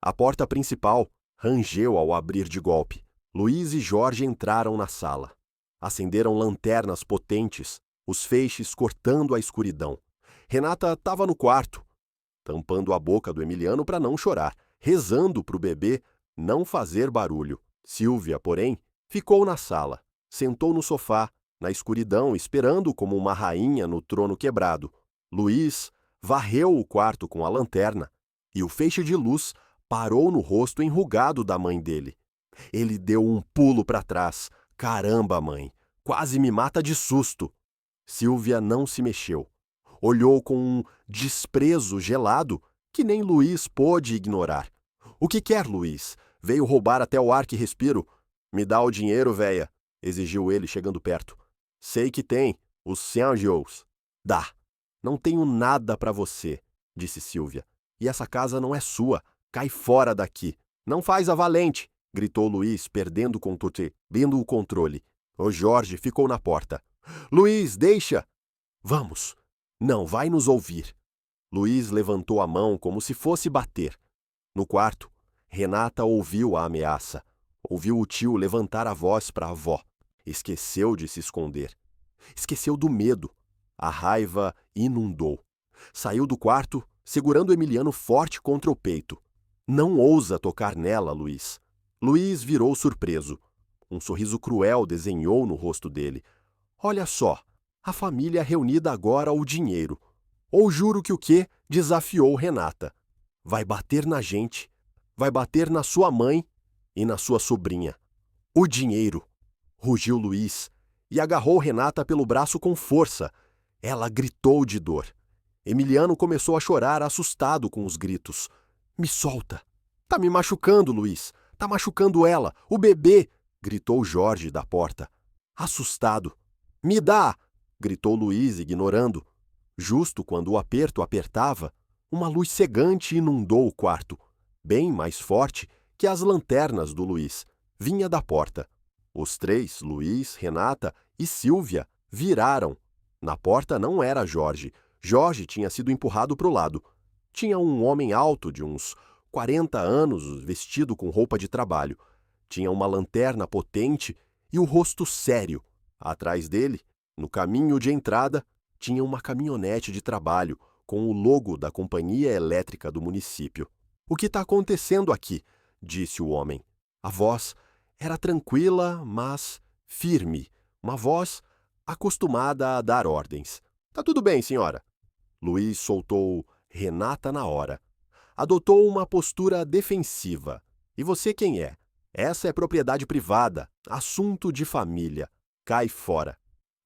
S1: A porta principal rangeu ao abrir de golpe. Luiz e Jorge entraram na sala. Acenderam lanternas potentes, os feixes cortando a escuridão. Renata estava no quarto, tampando a boca do Emiliano para não chorar, rezando para o bebê não fazer barulho. Silvia, porém, ficou na sala, sentou no sofá, na escuridão, esperando como uma rainha no trono quebrado. Luiz varreu o quarto com a lanterna e o feixe de luz parou no rosto enrugado da mãe dele. Ele deu um pulo para trás. Caramba, mãe, quase me mata de susto. Silvia não se mexeu. Olhou com um desprezo gelado que nem Luiz pôde ignorar. O que quer, Luiz? Veio roubar até o ar que respiro. Me dá o dinheiro, véia, exigiu ele, chegando perto. Sei que tem, os 100 jours. Dá. Não tenho nada para você, disse Silvia. E essa casa não é sua. Cai fora daqui. Não faz a valente, gritou Luiz, perdendo o controle. O Jorge ficou na porta. Luiz, deixa! Vamos! Não vai nos ouvir. Luiz levantou a mão como se fosse bater. No quarto, Renata ouviu a ameaça. Ouviu o tio levantar a voz para a avó. Esqueceu de se esconder. Esqueceu do medo. A raiva inundou. Saiu do quarto, segurando Emiliano forte contra o peito. Não ousa tocar nela, Luiz. Luiz virou surpreso. Um sorriso cruel desenhou no rosto dele. Olha só, a família reunida agora ao dinheiro. Ou juro que o quê? Desafiou Renata. Vai bater na gente, vai bater na sua mãe e na sua sobrinha. O dinheiro, rugiu Luiz e agarrou Renata pelo braço com força. Ela gritou de dor. Emiliano começou a chorar, assustado com os gritos. Me solta! Tá me machucando, Luiz! Tá machucando ela! O bebê! Gritou Jorge da porta. Assustado. Me dá! Gritou Luiz, ignorando. Justo quando o aperto apertava, uma luz cegante inundou o quarto, bem mais forte que as lanternas do Luiz. Vinha da porta. Os três, Luiz, Renata e Silvia, viraram. Na porta não era Jorge. Jorge tinha sido empurrado para o lado. Tinha um homem alto de uns 40 anos, vestido com roupa de trabalho. Tinha uma lanterna potente e o rosto sério. Atrás dele, no caminho de entrada, tinha uma caminhonete de trabalho com o logo da companhia elétrica do município. O que está acontecendo aqui? Disse o homem. A voz era tranquila, mas firme. Uma voz acostumada a dar ordens. Tá tudo bem, senhora. Luiz soltou Renata na hora. Adotou uma postura defensiva. E você quem é? Essa é propriedade privada, assunto de família. Cai fora.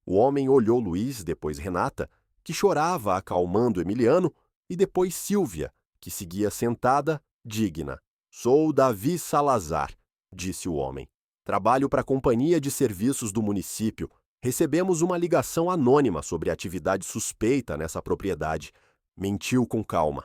S1: O homem olhou Luiz, depois Renata, que chorava acalmando Emiliano, e depois Sílvia, que seguia sentada, digna. Sou Davi Salazar, disse o homem. Trabalho para a Companhia de Serviços do município. Recebemos uma ligação anônima sobre atividade suspeita nessa propriedade. Mentiu com calma.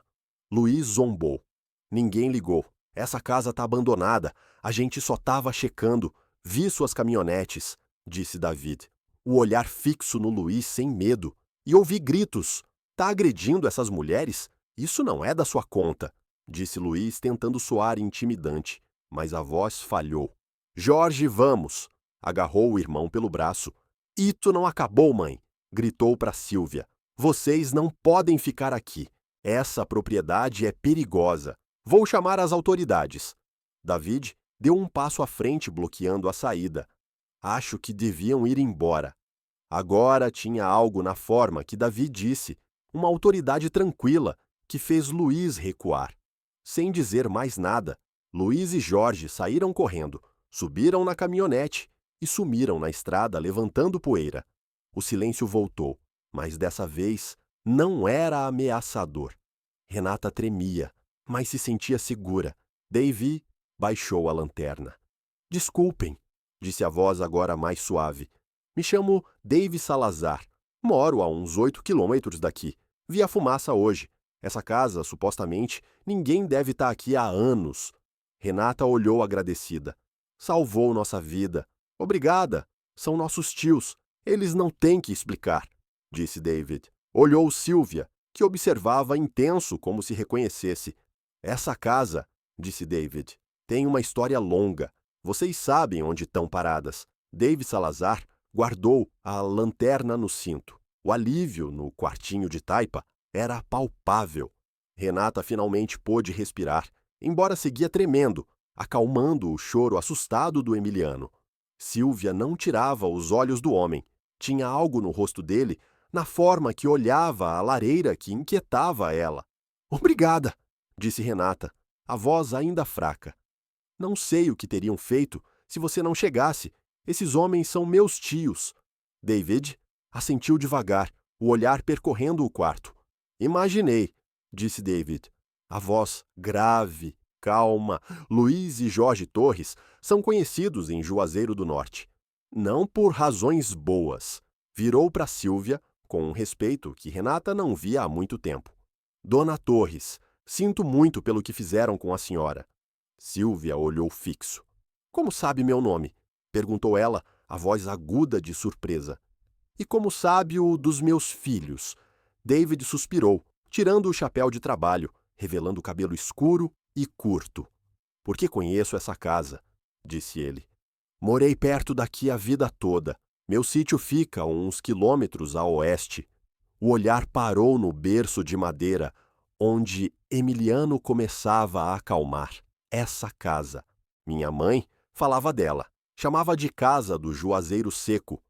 S1: Luiz zombou. Ninguém ligou. Essa casa está abandonada. A gente só estava checando. Vi suas caminhonetes, disse David. O olhar fixo no Luiz sem medo. E ouvi gritos. Tá agredindo essas mulheres? Isso não é da sua conta, disse Luiz tentando soar intimidante, mas a voz falhou. Jorge, vamos! Agarrou o irmão pelo braço. Ito não acabou, mãe! Gritou para Sílvia. Vocês não podem ficar aqui. Essa propriedade é perigosa. Vou chamar as autoridades. David deu um passo à frente, bloqueando a saída. Acho que deviam ir embora. Agora tinha algo na forma que Davi disse, uma autoridade tranquila, que fez Luiz recuar. Sem dizer mais nada, Luiz e Jorge saíram correndo, subiram na caminhonete e sumiram na estrada levantando poeira. O silêncio voltou, mas dessa vez não era ameaçador. Renata tremia, mas se sentia segura. Davy baixou a lanterna. Desculpem, disse a voz agora mais suave. Me chamo Davy Salazar. Moro a uns 8 quilômetros daqui. Vi a fumaça hoje. Essa casa, supostamente, ninguém deve estar aqui há anos. Renata olhou agradecida. Salvou nossa vida. Obrigada. São nossos tios. Eles não têm que explicar, disse David. Olhou Sílvia, que observava intenso como se reconhecesse. Essa casa, disse David, tem uma história longa. Vocês sabem onde estão paradas. Davy Salazar guardou a lanterna no cinto. O alívio no quartinho de taipa era palpável. Renata finalmente pôde respirar, embora seguia tremendo, acalmando o choro assustado do Emiliano. Sílvia não tirava os olhos do homem. Tinha algo no rosto dele, na forma que olhava a lareira que inquietava ela. Obrigada, disse Renata, a voz ainda fraca. Não sei o que teriam feito se você não chegasse. Esses homens são meus tios. David assentiu devagar, o olhar percorrendo o quarto. Imaginei, disse David. A voz grave, calma. Luiz e Jorge Torres são conhecidos em Juazeiro do Norte. Não por razões boas. Virou para Sílvia, com um respeito que Renata não via há muito tempo. Dona Torres, sinto muito pelo que fizeram com a senhora. Sílvia olhou fixo. Como sabe meu nome? Perguntou ela, a voz aguda de surpresa. E como sabe o dos meus filhos? David suspirou, tirando o chapéu de trabalho, revelando o cabelo escuro e curto. Porque conheço essa casa, disse ele. Morei perto daqui a vida toda. Meu sítio fica a uns quilômetros a oeste. O olhar parou no berço de madeira, onde Emiliano começava a acalmar. Essa casa. Minha mãe falava dela. Chamava de casa do Juazeiro Seco.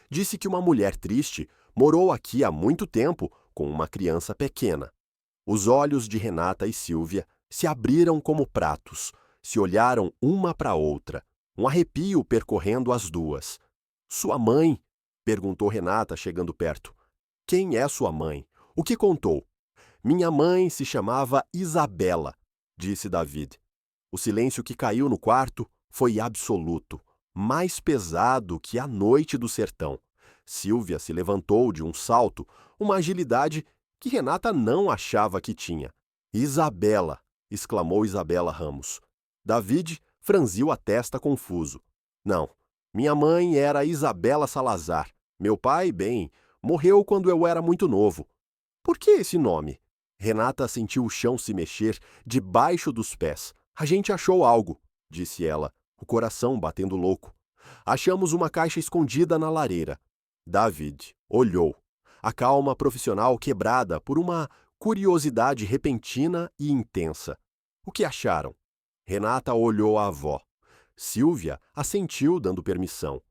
S1: Disse que uma mulher triste morou aqui há muito tempo com uma criança pequena. Os olhos de Renata e Sílvia se abriram como pratos, se olharam uma para a outra, um arrepio percorrendo as duas. Sua mãe? Perguntou Renata, chegando perto. Quem é sua mãe? O que contou? Minha mãe se chamava Isabela, disse David. O silêncio que caiu no quarto foi absoluto, mais pesado que a noite do sertão. Sílvia se levantou de um salto, uma agilidade que Renata não achava que tinha. Isabela, exclamou Isabela Ramos. David franziu a testa confuso. Não, minha mãe era Isabela Salazar. Meu pai, bem, morreu quando eu era muito novo. Por que esse nome? Renata sentiu o chão se mexer debaixo dos pés. A gente achou algo, disse ela, o coração batendo louco. Achamos uma caixa escondida na lareira. David olhou, a calma profissional quebrada por uma curiosidade repentina e intensa. O que acharam? Renata olhou a avó. Sílvia assentiu, dando permissão.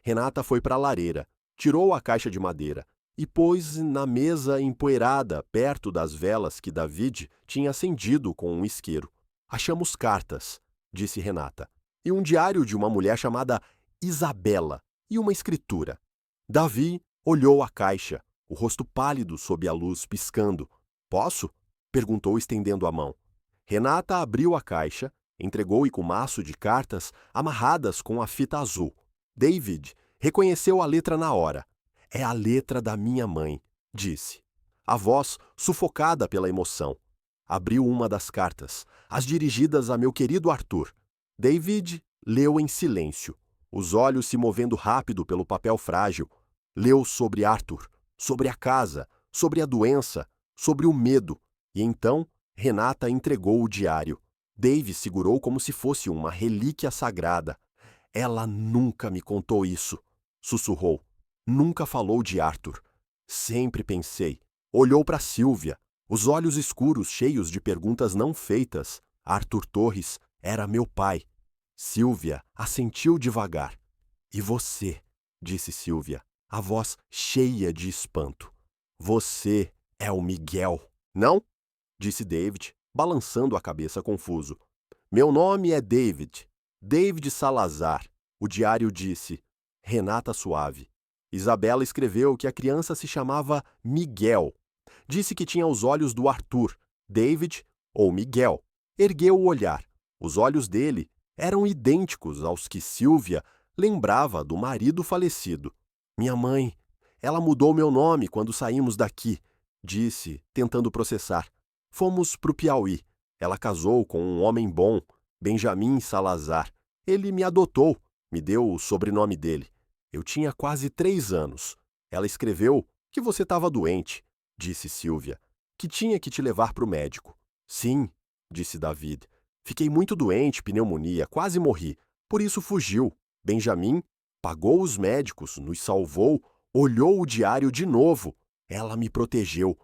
S1: Renata foi para a lareira, tirou a caixa de madeira e pôs na mesa empoeirada perto das velas que David tinha acendido com um isqueiro. Achamos cartas, disse Renata, e um diário de uma mulher chamada Isabela e uma escritura. Davi olhou a caixa, o rosto pálido sob a luz piscando. Posso? Perguntou, estendendo a mão. Renata abriu a caixa, entregou-lhe com maço de cartas amarradas com a fita azul. David reconheceu a letra na hora. É a letra da minha mãe, disse. A voz, sufocada pela emoção. Abriu uma das cartas, as dirigidas a meu querido Arthur. David leu em silêncio, os olhos se movendo rápido pelo papel frágil. Leu sobre Arthur, sobre a casa, sobre a doença, sobre o medo. E então, Renata entregou o diário. Dave segurou como se fosse uma relíquia sagrada. Ela nunca me contou isso, sussurrou. Nunca falou de Arthur. Sempre pensei. Olhou para Sílvia, os olhos escuros cheios de perguntas não feitas. Arthur Torres era meu pai. Sílvia assentiu devagar. E você, disse Sílvia, a voz cheia de espanto. Você é o Miguel, não? Disse David, balançando a cabeça confuso. Meu nome é David. David Salazar. O diário disse. Renata suave. Isabela escreveu que a criança se chamava Miguel. Disse que tinha os olhos do Arthur. David, ou Miguel, ergueu o olhar. Os olhos dele eram idênticos aos que Sílvia lembrava do marido falecido. Minha mãe, ela mudou meu nome quando saímos daqui, disse, tentando processar. Fomos pro Piauí. Ela casou com um homem bom, Benjamin Salazar. Ele me adotou, me deu o sobrenome dele. Eu tinha quase 3 anos. Ela escreveu que você estava doente, disse Sílvia, que tinha que te levar para o médico. Sim, disse David. Fiquei muito doente, pneumonia, quase morri. Por isso fugiu. Benjamin pagou os médicos, nos salvou, olhou o diário de novo. Ela me protegeu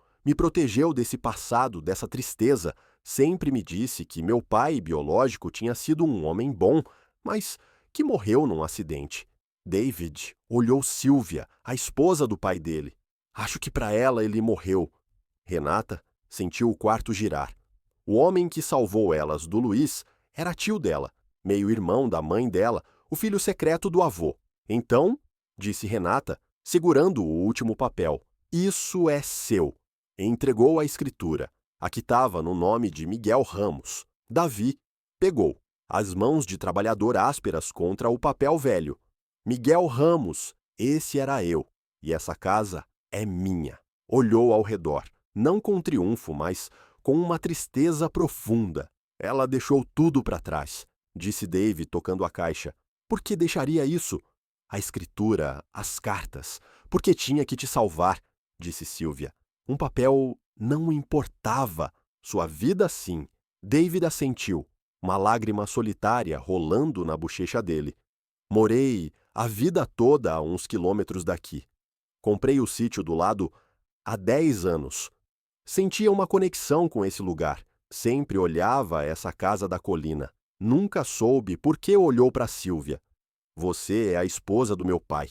S1: desse passado, dessa tristeza. Sempre me disse que meu pai biológico tinha sido um homem bom, mas que morreu num acidente. David olhou Sílvia, a esposa do pai dele. Acho que para ela ele morreu. Renata sentiu o quarto girar. O homem que salvou elas do Luiz era tio dela, meio-irmão da mãe dela, o filho secreto do avô. Então, disse Renata, segurando o último papel, isso é seu. E entregou a escritura. Aqui estava no nome de Miguel Ramos. Davi pegou, as mãos de trabalhador ásperas contra o papel velho. Miguel Ramos, esse era eu. E essa casa é minha. Olhou ao redor, não com triunfo, mas com uma tristeza profunda. Ela deixou tudo para trás, disse Dave, tocando a caixa. Por que deixaria isso? A escritura, as cartas. Porque tinha que te salvar, disse Sílvia. Um papel não importava. Sua vida, sim. David assentiu, uma lágrima solitária rolando na bochecha dele. Morei a vida toda a uns quilômetros daqui. Comprei o sítio do lado há 10 anos. Sentia uma conexão com esse lugar. Sempre olhava essa casa da colina. Nunca soube por que olhou para Sílvia. Você é a esposa do meu pai.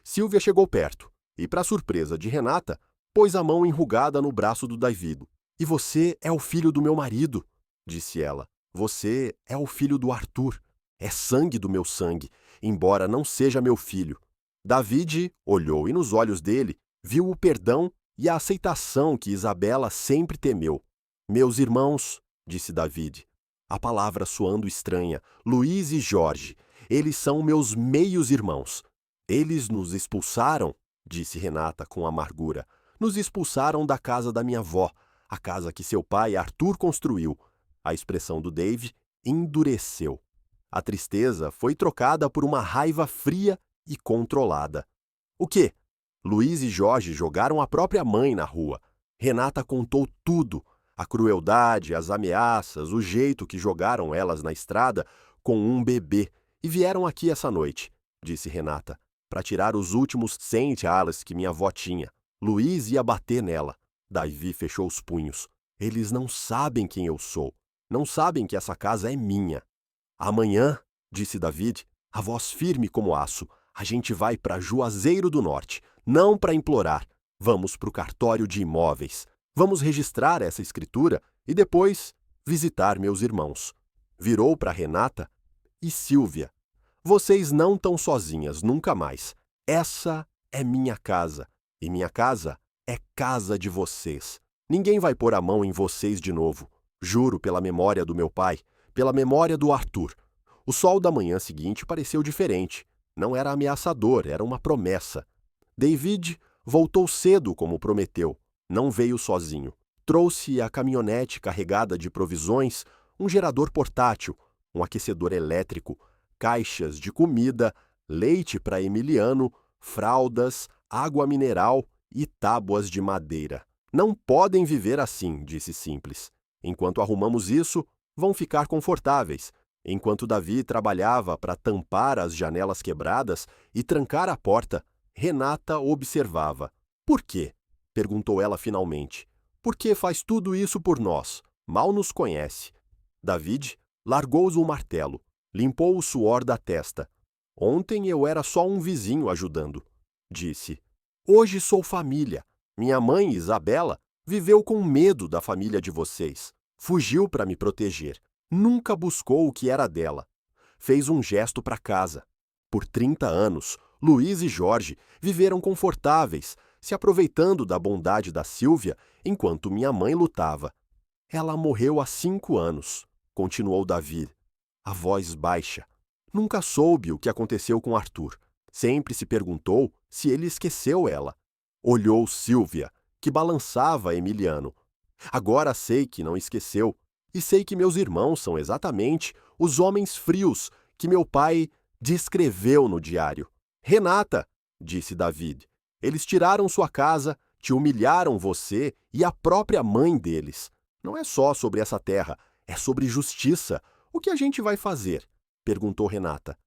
S1: Sílvia chegou perto e, para surpresa de Renata, pôs a mão enrugada no braço do David. E você é o filho do meu marido, disse ela. Você é o filho do Arthur. É sangue do meu sangue, embora não seja meu filho. David olhou e nos olhos dele viu o perdão e a aceitação que Isabela sempre temeu. Meus irmãos, disse David, a palavra soando estranha, Luiz e Jorge, eles são meus meios-irmãos. Eles nos expulsaram, disse Renata com amargura. Nos expulsaram da casa da minha avó, a casa que seu pai Arthur construiu. A expressão do Dave endureceu. A tristeza foi trocada por uma raiva fria e controlada. O quê? Luiz e Jorge jogaram a própria mãe na rua. Renata contou tudo. A crueldade, as ameaças, o jeito que jogaram elas na estrada com um bebê. E vieram aqui essa noite, disse Renata, para tirar os últimos 100 reais que minha avó tinha. Luiz ia bater nela. Davi fechou os punhos. Eles não sabem quem eu sou. Não sabem que essa casa é minha. Amanhã, disse David, a voz firme como aço, a gente vai para Juazeiro do Norte, não para implorar. Vamos para o cartório de imóveis. Vamos registrar essa escritura e depois visitar meus irmãos. Virou para Renata e Sílvia. Vocês não estão sozinhas nunca mais. Essa é minha casa. E minha casa É casa de vocês. Ninguém vai pôr a mão em vocês de novo. Juro pela memória do meu pai, pela memória do Arthur. O sol da manhã seguinte pareceu diferente. Não era ameaçador, era uma promessa. David voltou cedo como prometeu. Não veio sozinho. Trouxe a caminhonete carregada de provisões, um gerador portátil, um aquecedor elétrico, caixas de comida, leite para Emiliano, fraldas, água mineral e tábuas de madeira. Não podem viver assim, disse Simples. Enquanto arrumamos isso, vão ficar confortáveis. Enquanto Davi trabalhava para tampar as janelas quebradas e trancar a porta, Renata observava. Por quê? Perguntou ela finalmente. Por que faz tudo isso por nós? Mal nos conhece. David largou-os o martelo, limpou o suor da testa. Ontem eu era só um vizinho ajudando. Disse. Hoje sou família. Minha mãe, Isabela, viveu com medo da família de vocês. Fugiu para me proteger. Nunca buscou o que era dela. Fez um gesto para casa. Por 30 anos, Luiz e Jorge viveram confortáveis, se aproveitando da bondade da Sílvia enquanto minha mãe lutava. Ela morreu há 5 anos, continuou Davi, a voz baixa. Nunca soube o que aconteceu com Arthur. Sempre se perguntou se ele esqueceu ela. Olhou Sílvia, que balançava Emiliano. Agora sei que não esqueceu, e sei que meus irmãos são exatamente os homens frios que meu pai descreveu no diário. Renata, disse David, eles tiraram sua casa, te humilharam você e a própria mãe deles. Não é só sobre essa terra, é sobre justiça. O que a gente vai fazer? Perguntou Renata.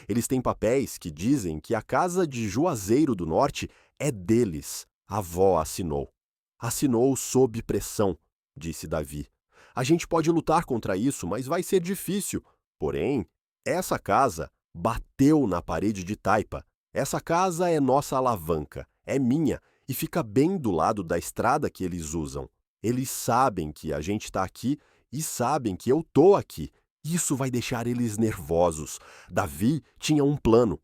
S1: Eles têm papéis que dizem que a casa de Juazeiro do Norte é deles. A avó assinou. Assinou sob pressão, disse Davi. A gente pode lutar contra isso, mas vai ser difícil. Porém, essa casa bateu na parede de taipa. Essa casa é nossa alavanca, é minha, e fica bem do lado da estrada que eles usam. Eles sabem que a gente está aqui e sabem que eu estou aqui. Isso vai deixar eles nervosos. Davi tinha um plano.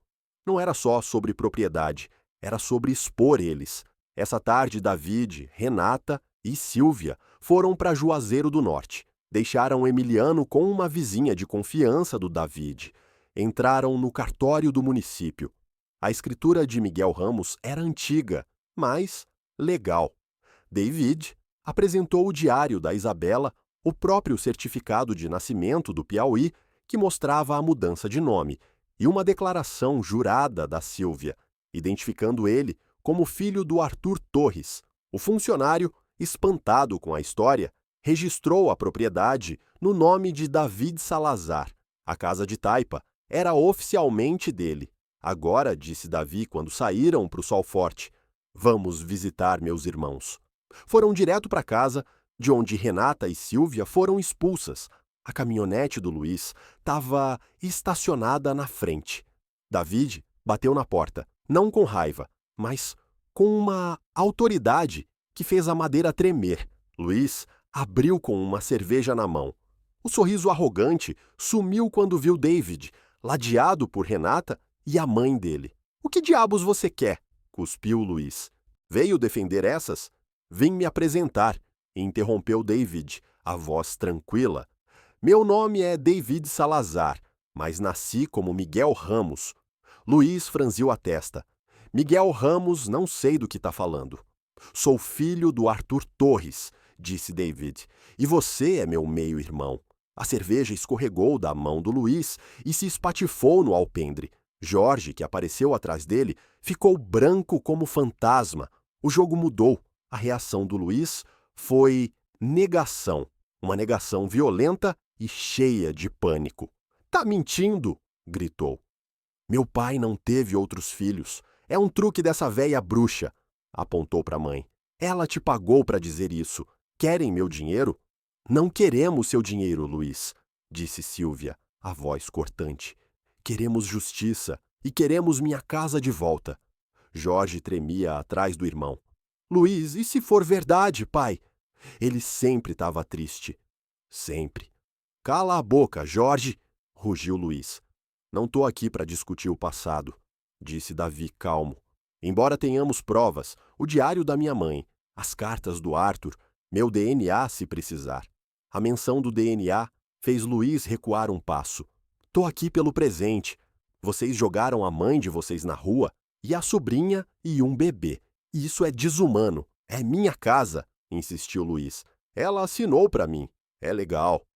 S1: Não era só sobre propriedade, era sobre expor eles. Essa tarde, David, Renata e Sílvia foram para Juazeiro do Norte. Deixaram Emiliano com uma vizinha de confiança do David. Entraram no cartório do município. A escritura de Miguel Ramos era antiga, mas legal. David apresentou o diário da Isabela, o próprio certificado de nascimento do Piauí, que mostrava a mudança de nome, e uma declaração jurada da Sílvia, identificando ele como filho do Arthur Torres. O funcionário, espantado com a história, registrou a propriedade no nome de David Salazar. A casa de taipa era oficialmente dele. Agora, disse Davi quando saíram para o sol forte, vamos visitar meus irmãos. Foram direto para casa, de onde Renata e Sílvia foram expulsas. A caminhonete do Luiz estava estacionada na frente. David bateu na porta, não com raiva, mas com uma autoridade que fez a madeira tremer. Luiz abriu com uma cerveja na mão. O sorriso arrogante sumiu quando viu David, ladeado por Renata e a mãe dele. O que diabos você quer? Cuspiu Luiz. Veio defender essas? Vim me apresentar, interrompeu David, a voz tranquila. Meu nome é David Salazar, mas nasci como Miguel Ramos. Luiz franziu a testa. Miguel Ramos, não sei do que está falando. Sou filho do Arthur Torres, disse David, e você é meu meio-irmão. A cerveja escorregou da mão do Luiz e se espatifou no alpendre. Jorge, que apareceu atrás dele, ficou branco como fantasma. O jogo mudou. A reação do Luiz foi negação. Uma negação violenta e cheia de pânico. Tá mentindo? Gritou. Meu pai não teve outros filhos. É um truque dessa véia bruxa, apontou para a mãe. Ela te pagou para dizer isso. Querem meu dinheiro? Não queremos seu dinheiro, Luiz, disse Sílvia, a voz cortante. Queremos justiça e queremos minha casa de volta. Jorge tremia atrás do irmão. Luiz, e se for verdade, pai? Ele sempre estava triste. Sempre. Cala a boca, Jorge, rugiu Luiz. Não estou aqui para discutir o passado, disse Davi calmo. Embora tenhamos provas, o diário da minha mãe, As cartas do Arthur, meu DNA se precisar. A menção do DNA fez Luiz recuar um passo. Tô aqui pelo presente. Vocês jogaram a mãe de vocês na rua e a sobrinha e um bebê. Isso é desumano. É minha casa, insistiu Luiz. Ela assinou para mim. É legal.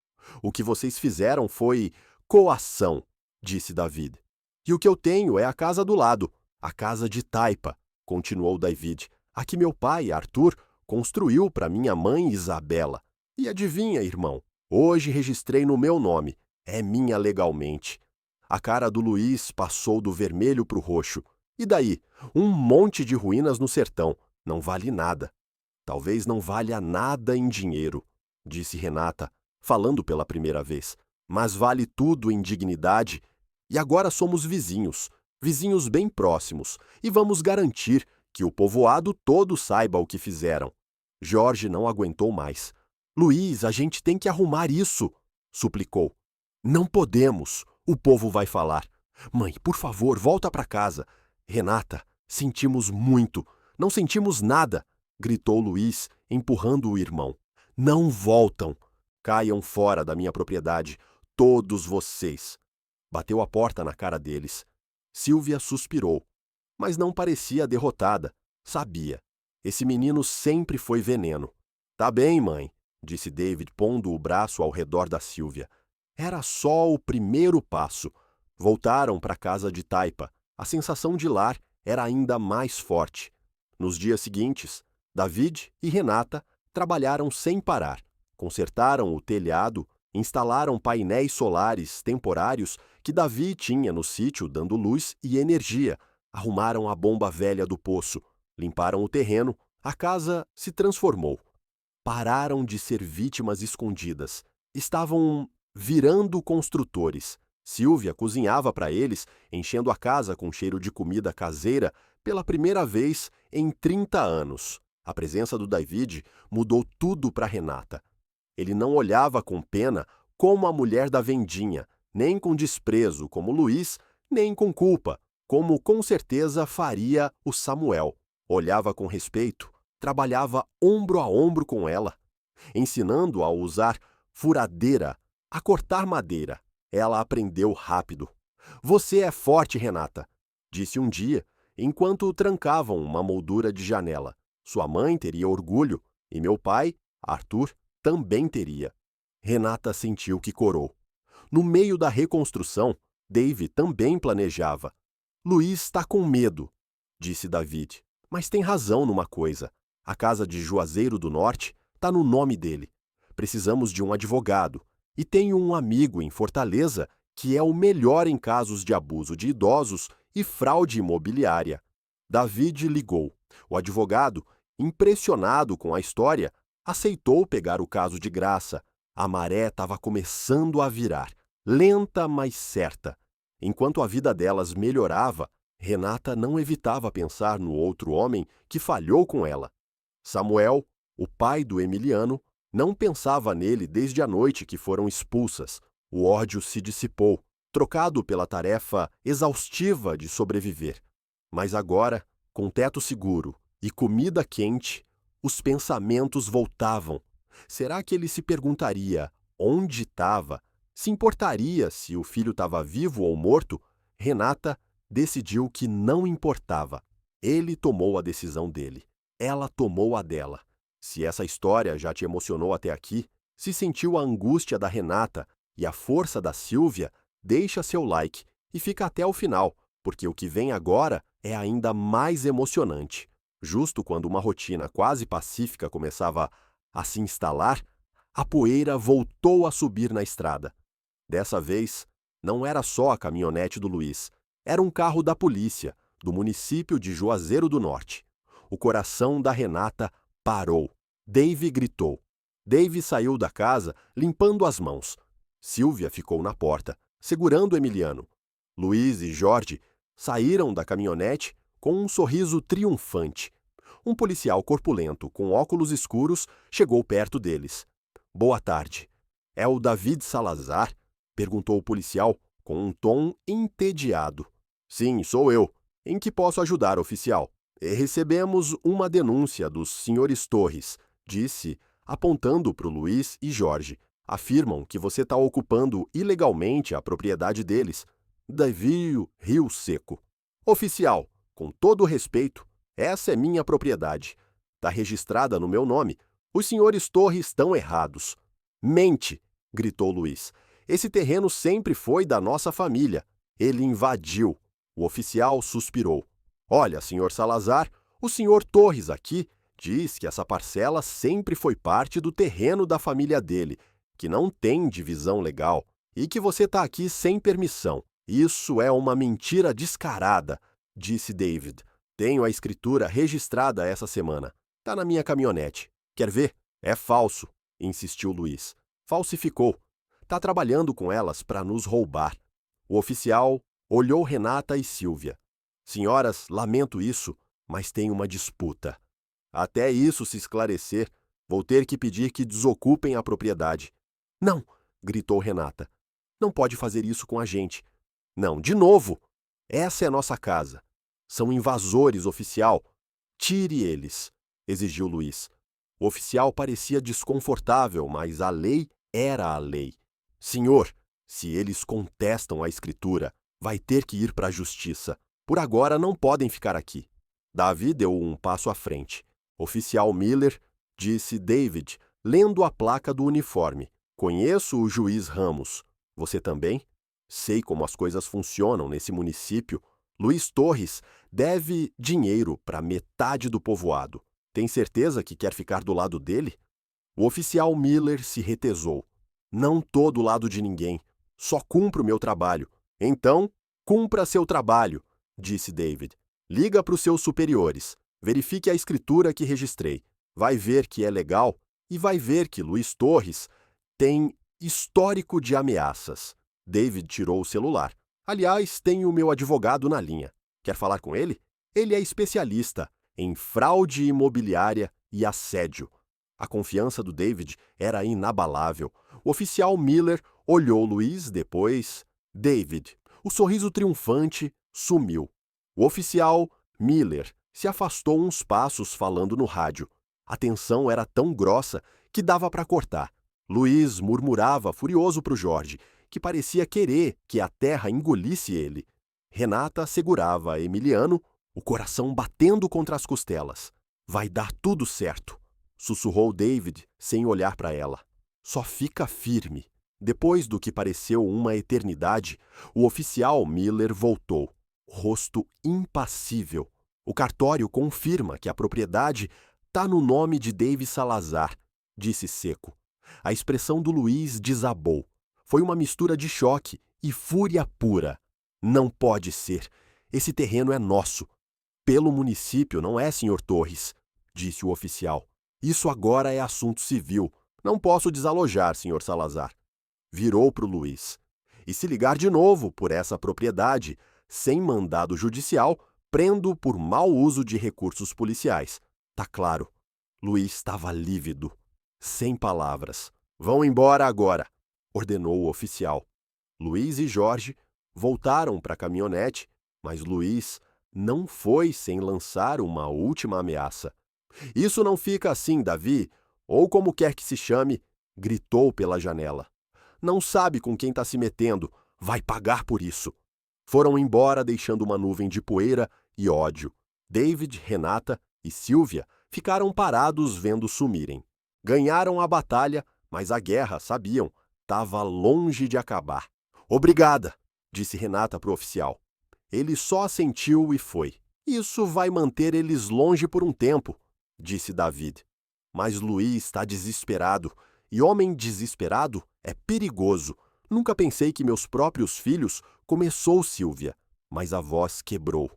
S1: O que vocês fizeram foi coação, disse David. E o que eu tenho é a casa do lado, a casa de taipa, continuou David, a que meu pai, Arthur, construiu para minha mãe Isabela. E adivinha, irmão, hoje registrei no meu nome. É minha legalmente. A cara do Luiz passou do vermelho para o roxo. E daí? Um monte de ruínas no sertão. Não vale nada. Talvez não valha nada em dinheiro, disse Renata, falando pela primeira vez. Mas vale tudo em dignidade. E agora somos vizinhos, vizinhos bem próximos, e vamos garantir que o povoado todo saiba o que fizeram. Jorge não aguentou mais. Luiz, a gente tem que arrumar isso, suplicou. Não podemos, o povo vai falar. Mãe, por favor, volta para casa. Renata, sentimos muito, não sentimos nada, gritou Luiz, empurrando o irmão. Não voltam. Caiam fora da minha propriedade, todos vocês. Bateu a porta na cara deles. Silvia suspirou, mas não parecia derrotada. Sabia. Esse menino sempre foi veneno. Tá bem, mãe, disse David, pondo o braço ao redor da Silvia. Era só o primeiro passo. Voltaram para a casa de taipa. A sensação de lar era ainda mais forte. Nos dias seguintes, David e Renata trabalharam sem parar. Consertaram o telhado, instalaram painéis solares temporários que Davi tinha no sítio dando luz e energia, arrumaram a bomba velha do poço, limparam o terreno, a casa se transformou. Pararam de ser vítimas escondidas. Estavam virando construtores. Silvia cozinhava para eles, enchendo a casa com cheiro de comida caseira pela primeira vez em 30 anos. A presença do David mudou tudo para Renata. Ele não olhava com pena como a mulher da vendinha, nem com desprezo como Luiz, nem com culpa, como com certeza faria o Samuel. Olhava com respeito, trabalhava ombro a ombro com ela, ensinando a usar furadeira, a cortar madeira. Ela aprendeu rápido. Você é forte, Renata, disse um dia, enquanto trancavam uma moldura de janela. Sua mãe teria orgulho, e meu pai, Arthur, também teria. Renata sentiu que corou. No meio da reconstrução, Dave também planejava. Luiz está com medo, disse David. Mas tem razão numa coisa. A casa de Juazeiro do Norte está no nome dele. Precisamos de um advogado. E tenho um amigo em Fortaleza que é o melhor em casos de abuso de idosos e fraude imobiliária. David ligou. O advogado, impressionado com a história, aceitou pegar o caso de graça. A maré estava começando a virar, lenta, mas certa. Enquanto a vida delas melhorava, Renata não evitava pensar no outro homem que falhou com ela. Samuel, o pai do Emiliano, não pensava nele desde a noite que foram expulsas. O ódio se dissipou, trocado pela tarefa exaustiva de sobreviver. Mas agora, com teto seguro e comida quente, os pensamentos voltavam. Será que ele se perguntaria onde estava? Se importaria se o filho estava vivo ou morto? Renata decidiu que não importava. Ele tomou a decisão dele. Ela tomou a dela. Se essa história já te emocionou até aqui, se sentiu a angústia da Renata e a força da Silvia, deixa seu like e fica até o final, porque o que vem agora é ainda mais emocionante. Justo quando uma rotina quase pacífica começava a se instalar, a poeira voltou a subir na estrada. Dessa vez, não era só a caminhonete do Luiz, era um carro da polícia, do município de Juazeiro do Norte. O coração da Renata parou. Dave gritou. Dave saiu da casa, limpando as mãos. Silvia ficou na porta, segurando Emiliano. Luiz e Jorge saíram da caminhonete com um sorriso triunfante. Um policial corpulento, com óculos escuros, chegou perto deles. Boa tarde. É o David Salazar? Perguntou o policial, com um tom entediado. Sim, sou eu. Em que posso ajudar, oficial? Recebemos uma denúncia dos senhores Torres, disse, apontando para o Luiz e Jorge. Afirmam que você está ocupando ilegalmente a propriedade deles. Davi riu seco. Oficial, com todo o respeito, essa é minha propriedade. Está registrada no meu nome. Os senhores Torres estão errados. Mente, gritou Luiz. Esse terreno sempre foi da nossa família. Ele invadiu. O oficial suspirou. Olha, senhor Salazar, o senhor Torres aqui diz que essa parcela sempre foi parte do terreno da família dele, que não tem divisão legal e que você está aqui sem permissão. Isso é uma mentira descarada, disse David. Tenho a escritura registrada essa semana. Está na minha caminhonete. Quer ver? É falso, insistiu Luiz. Falsificou. Está trabalhando com elas para nos roubar. O oficial olhou Renata e Silvia. Senhoras, lamento isso, mas tem uma disputa. Até isso se esclarecer, vou ter que pedir que desocupem a propriedade. Não, gritou Renata. Não pode fazer isso com a gente. Não, de novo. Essa é nossa casa. São invasores, oficial. Tire eles, exigiu Luiz. O oficial parecia desconfortável, mas a lei era a lei. Senhor, se eles contestam a escritura, vai ter que ir para a justiça. Por agora não podem ficar aqui. Davi deu um passo à frente. Oficial Miller, disse David, lendo a placa do uniforme. Conheço o juiz Ramos. Você também? Sei como as coisas funcionam nesse município. Luiz Torres deve dinheiro para metade do povoado. Tem certeza que quer ficar do lado dele? O oficial Miller se retesou. Não tô do lado de ninguém. Só cumpro meu trabalho. Então, cumpra seu trabalho, disse David. Liga para os seus superiores. Verifique a escritura que registrei. Vai ver que é legal e vai ver que Luiz Torres tem histórico de ameaças. David tirou o celular. Aliás, tenho o meu advogado na linha. Quer falar com ele? Ele é especialista em fraude imobiliária e assédio. A confiança do David era inabalável. O oficial Miller olhou Luiz, depois David. O sorriso triunfante sumiu. O oficial Miller se afastou uns passos falando no rádio. A tensão era tão grossa que dava para cortar. Luiz murmurava furioso para o Jorge, que parecia querer que a terra engolisse ele. Renata segurava Emiliano, o coração batendo contra as costelas. Vai dar tudo certo, sussurrou David sem olhar para ela. Só fica firme. Depois do que pareceu uma eternidade, o oficial Miller voltou, rosto impassível. O cartório confirma que a propriedade está no nome de David Salazar, disse seco. A expressão do Luiz desabou. Foi uma mistura de choque e fúria pura. Não pode ser. Esse terreno é nosso. Pelo município, não é, senhor Torres, disse o oficial. Isso agora é assunto civil. Não posso desalojar, senhor Salazar. Virou para o Luiz. E se ligar de novo por essa propriedade, sem mandado judicial, prendo por mau uso de recursos policiais. Tá claro. Luiz estava lívido. Sem palavras. Vão embora agora, ordenou o oficial. Luiz e Jorge voltaram para a caminhonete, mas Luiz não foi sem lançar uma última ameaça. Isso não fica assim, Davi, ou como quer que se chame, gritou pela janela. Não sabe com quem está se metendo, vai pagar por isso. Foram embora deixando uma nuvem de poeira e ódio. David, Renata e Silvia ficaram parados vendo sumirem. Ganharam a batalha, mas a guerra, sabiam, estava longe de acabar. Obrigada, disse Renata para o oficial. Ele só assentiu e foi. Isso vai manter eles longe por um tempo, disse David. Mas Luiz está desesperado, e homem desesperado é perigoso. Nunca pensei que meus próprios filhos, começou Silvia, mas a voz quebrou.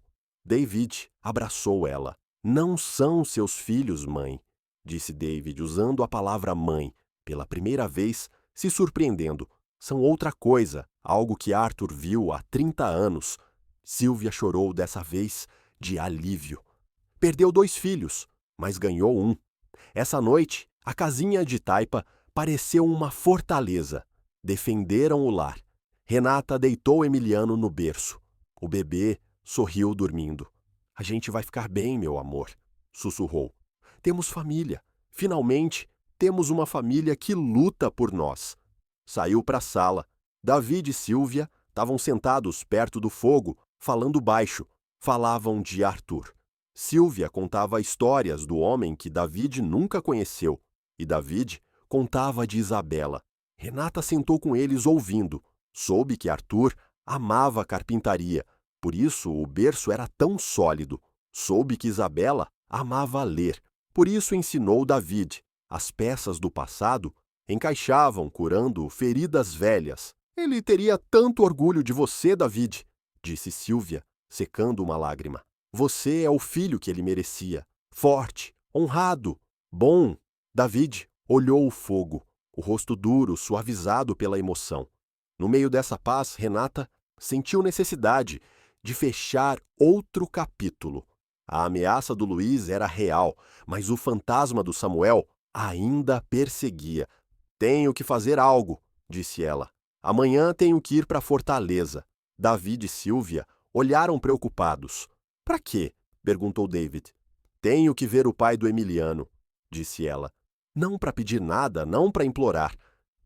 S1: David abraçou ela. Não são seus filhos, mãe, disse David, usando a palavra mãe, pela primeira vez, se surpreendendo. São outra coisa, algo que Arthur viu há 30 anos. Silvia chorou dessa vez de alívio. Perdeu 2 filhos, mas ganhou um. Essa noite, a casinha de taipa pareceu uma fortaleza. Defenderam o lar. Renata deitou Emiliano no berço. O bebê sorriu dormindo. A gente vai ficar bem, meu amor, sussurrou. Temos família. Finalmente, temos uma família que luta por nós. Saiu para a sala. David e Sylvia estavam sentados perto do fogo, falando baixo. Falavam de Arthur. Sylvia contava histórias do homem que David nunca conheceu, e David contava de Isabela. Renata sentou com eles ouvindo. Soube que Arthur amava carpintaria, por isso o berço era tão sólido. Soube que Isabela amava ler, por isso ensinou David. As peças do passado encaixavam curando feridas velhas. Ele teria tanto orgulho de você, David, disse Sylvia, secando uma lágrima. Você é o filho que ele merecia. Forte, honrado, bom. David olhou o fogo, o rosto duro, suavizado pela emoção. No meio dessa paz, Renata sentiu necessidade de fechar outro capítulo. A ameaça do Luiz era real, mas o fantasma do Samuel ainda perseguia. Tenho que fazer algo, disse ela. Amanhã tenho que ir para Fortaleza. David e Sylvia olharam preocupados. Para quê? Perguntou David. Tenho que ver o pai do Emiliano, disse ela. Não para pedir nada, não para implorar.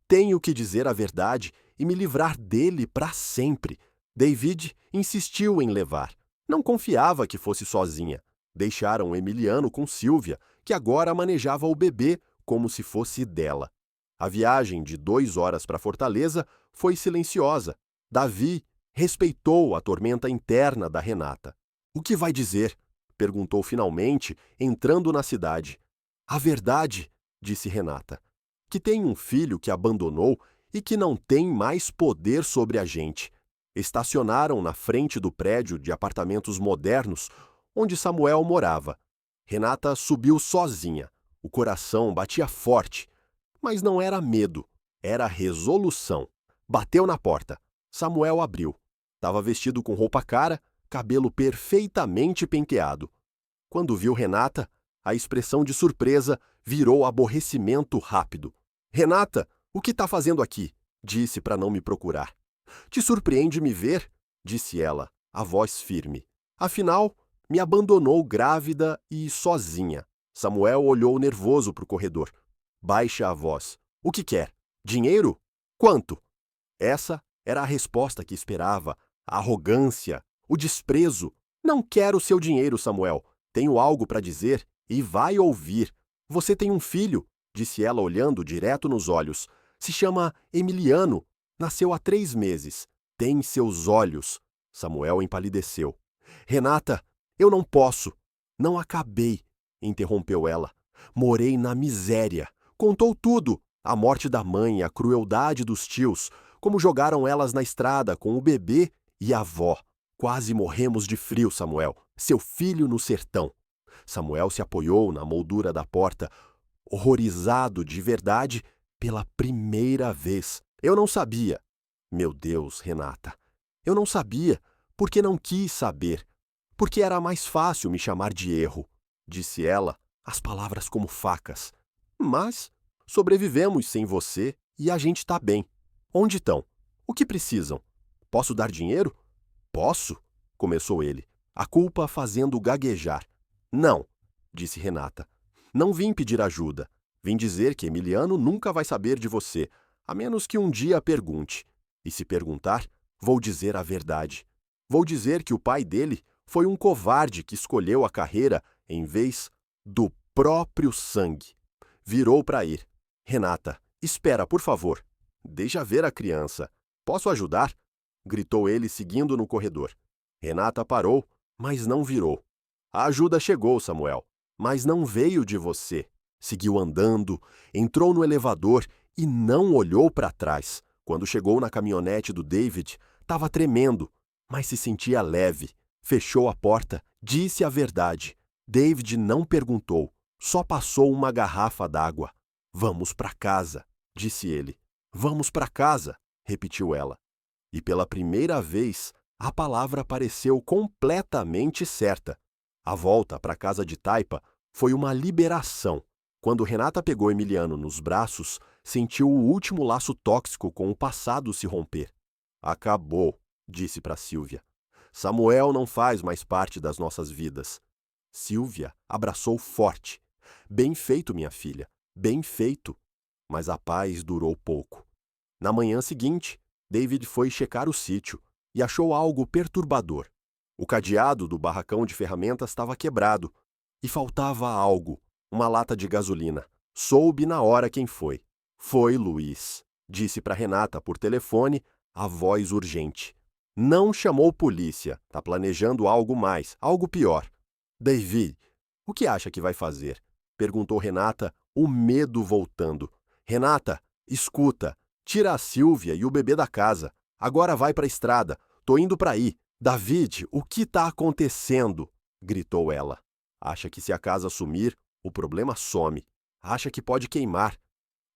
S1: Tenho que dizer a verdade e me livrar dele para sempre. David insistiu em levar. Não confiava que fosse sozinha. Deixaram o Emiliano com Sylvia, que agora manejava o bebê como se fosse dela. A viagem de 2 horas para Fortaleza foi silenciosa. Davi respeitou a tormenta interna da Renata. O que vai dizer? Perguntou finalmente, entrando na cidade. A verdade, disse Renata, que tem um filho que abandonou e que não tem mais poder sobre a gente. Estacionaram na frente do prédio de apartamentos modernos onde Samuel morava. Renata subiu sozinha. O coração batia forte, mas não era medo, era resolução. Bateu na porta. Samuel abriu. Estava vestido com roupa cara, cabelo perfeitamente penteado. Quando viu Renata, a expressão de surpresa virou aborrecimento rápido. Renata, o que está fazendo aqui? Disse para não me procurar. Te surpreende me ver? Disse ela, a voz firme. Afinal, me abandonou grávida e sozinha. Samuel olhou nervoso para o corredor. Baixa a voz. O que quer? Dinheiro? Quanto? Essa era a resposta que esperava. A arrogância, o desprezo. Não quero seu dinheiro, Samuel. Tenho algo para dizer e vai ouvir. Você tem um filho, disse ela olhando direto nos olhos. Se chama Emiliano. Nasceu há 3 meses. Tem seus olhos. Samuel empalideceu. Renata, eu não posso. Não acabei, interrompeu ela. Morei na miséria. Contou tudo. A morte da mãe, a crueldade dos tios, como jogaram elas na estrada com o bebê e a avó. Quase morremos de frio, Samuel. Seu filho no sertão. Samuel se apoiou na moldura da porta, horrorizado de verdade pela primeira vez. Eu não sabia. Meu Deus, Renata. Eu não sabia porque não quis saber. Porque era mais fácil me chamar de erro, disse ela, as palavras como facas. Mas sobrevivemos sem você e a gente está bem. Onde estão? O que precisam? Posso dar dinheiro? Posso, começou ele, a culpa fazendo gaguejar. Não, disse Renata. Não vim pedir ajuda. Vim dizer que Emiliano nunca vai saber de você, a menos que um dia pergunte. E se perguntar, vou dizer a verdade. Vou dizer que o pai dele foi um covarde que escolheu a carreira em vez do próprio sangue. Virou para ir. Renata, espera, por favor. Deixa ver a criança. Posso ajudar? Gritou ele seguindo no corredor. Renata parou, mas não virou. A ajuda chegou, Samuel, mas não veio de você. Seguiu andando, entrou no elevador e não olhou para trás. Quando chegou na caminhonete do David, estava tremendo, mas se sentia leve. Fechou a porta, disse a verdade. David não perguntou, só passou uma garrafa d'água. Vamos para casa, disse ele. Vamos para casa, repetiu ela. E pela primeira vez, a palavra pareceu completamente certa. A volta para a casa de Taipa foi uma liberação. Quando Renata pegou Emiliano nos braços, sentiu o último laço tóxico com o passado se romper. Acabou, disse para Sylvia. Samuel não faz mais parte das nossas vidas. Sílvia abraçou forte. Bem feito, minha filha, bem feito. Mas a paz durou pouco. Na manhã seguinte, David foi checar o sítio e achou algo perturbador. O cadeado do barracão de ferramentas estava quebrado e faltava algo, uma lata de gasolina. Soube na hora quem foi. Foi Luiz, disse para Renata por telefone, a voz urgente. Não chamou polícia, tá planejando algo mais, algo pior. David, o que acha que vai fazer? Perguntou Renata, o medo voltando. Renata, escuta, tira a Sílvia e o bebê da casa. Agora vai para a estrada, tô indo para aí. David, o que está acontecendo? Gritou ela. Acha que se a casa sumir, o problema some. Acha que pode queimar.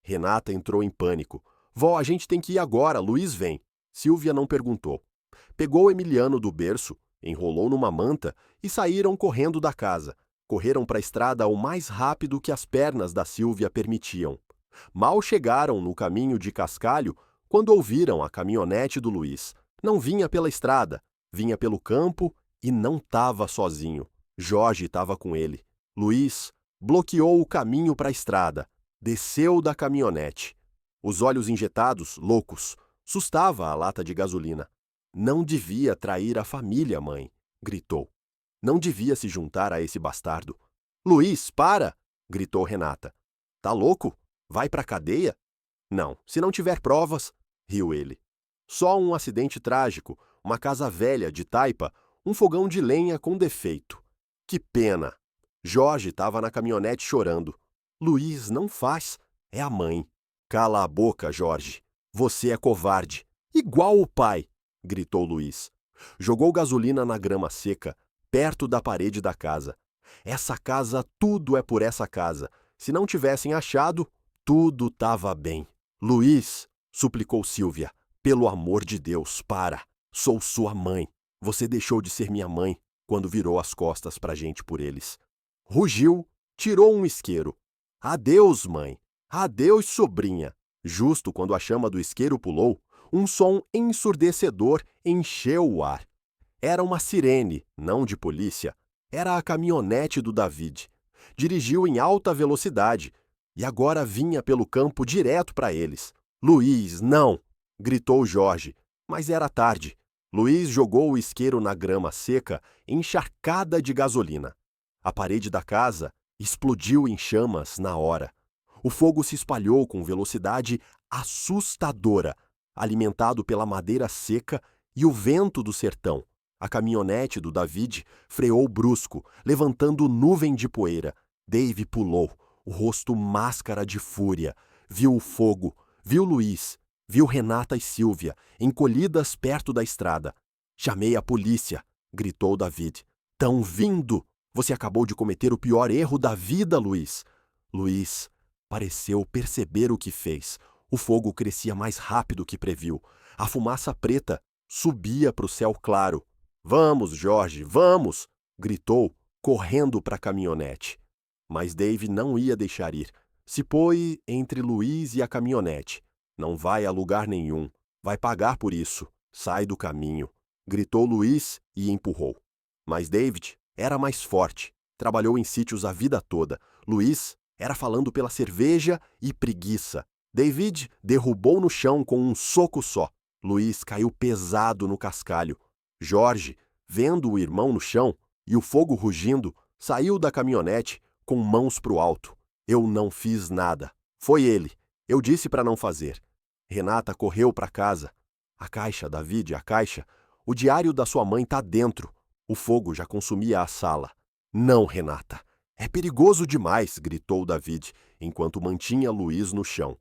S1: Renata entrou em pânico. Vó, a gente tem que ir agora, Luiz vem. Sílvia não perguntou. Pegou Emiliano do berço, enrolou numa manta e saíram correndo da casa. Correram para a estrada o mais rápido que as pernas da Sílvia permitiam. Mal chegaram no caminho de Cascalho quando ouviram a caminhonete do Luiz. Não vinha pela estrada, vinha pelo campo e não estava sozinho. Jorge estava com ele. Luiz bloqueou o caminho para a estrada. Desceu da caminhonete. Os olhos injetados, loucos, sustava a lata de gasolina. Não devia trair a família, mãe, gritou. Não devia se juntar a esse bastardo. Luiz, para! Gritou Renata. Tá louco? Vai pra cadeia? Não, se não tiver provas, riu ele. Só um acidente trágico, uma casa velha de taipa, um fogão de lenha com defeito. Que pena! Jorge estava na caminhonete chorando. Luiz, não faz, é a mãe. Cala a boca, Jorge. Você é covarde. Igual o pai, gritou Luiz. Jogou gasolina na grama seca, perto da parede da casa. Essa casa, tudo é por essa casa. Se não tivessem achado, tudo estava bem. Luiz, suplicou Sílvia, pelo amor de Deus, para. Sou sua mãe. Você deixou de ser minha mãe quando virou as costas pra gente por eles. Rugiu, tirou um isqueiro. Adeus, mãe. Adeus, sobrinha. Justo quando a chama do isqueiro pulou, um som ensurdecedor encheu o ar. Era uma sirene, não de polícia. Era a caminhonete do David. Dirigiu em alta velocidade e agora vinha pelo campo direto para eles. Luiz, não! Gritou Jorge, mas era tarde. Luiz jogou o isqueiro na grama seca, encharcada de gasolina. A parede da casa explodiu em chamas na hora. O fogo se espalhou com velocidade assustadora, alimentado pela madeira seca e o vento do sertão. A caminhonete do David freou brusco, levantando nuvem de poeira. Dave pulou, o rosto máscara de fúria. Viu o fogo, viu Luiz, viu Renata e Sílvia, encolhidas perto da estrada. Chamei a polícia, gritou David. Tão vindo! Você acabou de cometer o pior erro da vida, Luiz. Luiz pareceu perceber o que fez. O fogo crescia mais rápido que previu. A fumaça preta subia para o céu claro. Vamos, Jorge, vamos! Gritou, correndo para a caminhonete. Mas Dave não ia deixar ir. Se pôs entre Luiz e a caminhonete. Não vai a lugar nenhum. Vai pagar por isso. Sai do caminho. Gritou Luiz e empurrou. Mas David era mais forte. Trabalhou em sítios a vida toda. Luiz era falando pela cerveja e preguiça. David derrubou no chão com um soco só. Luiz caiu pesado no cascalho. Jorge, vendo o irmão no chão e o fogo rugindo, saiu da caminhonete com mãos pro alto. Eu não fiz nada. Foi ele. Eu disse para não fazer. Renata correu para casa. A caixa, David, a caixa. O diário da sua mãe tá dentro. O fogo já consumia a sala. Não, Renata. É perigoso demais, gritou David, enquanto mantinha Luiz no chão.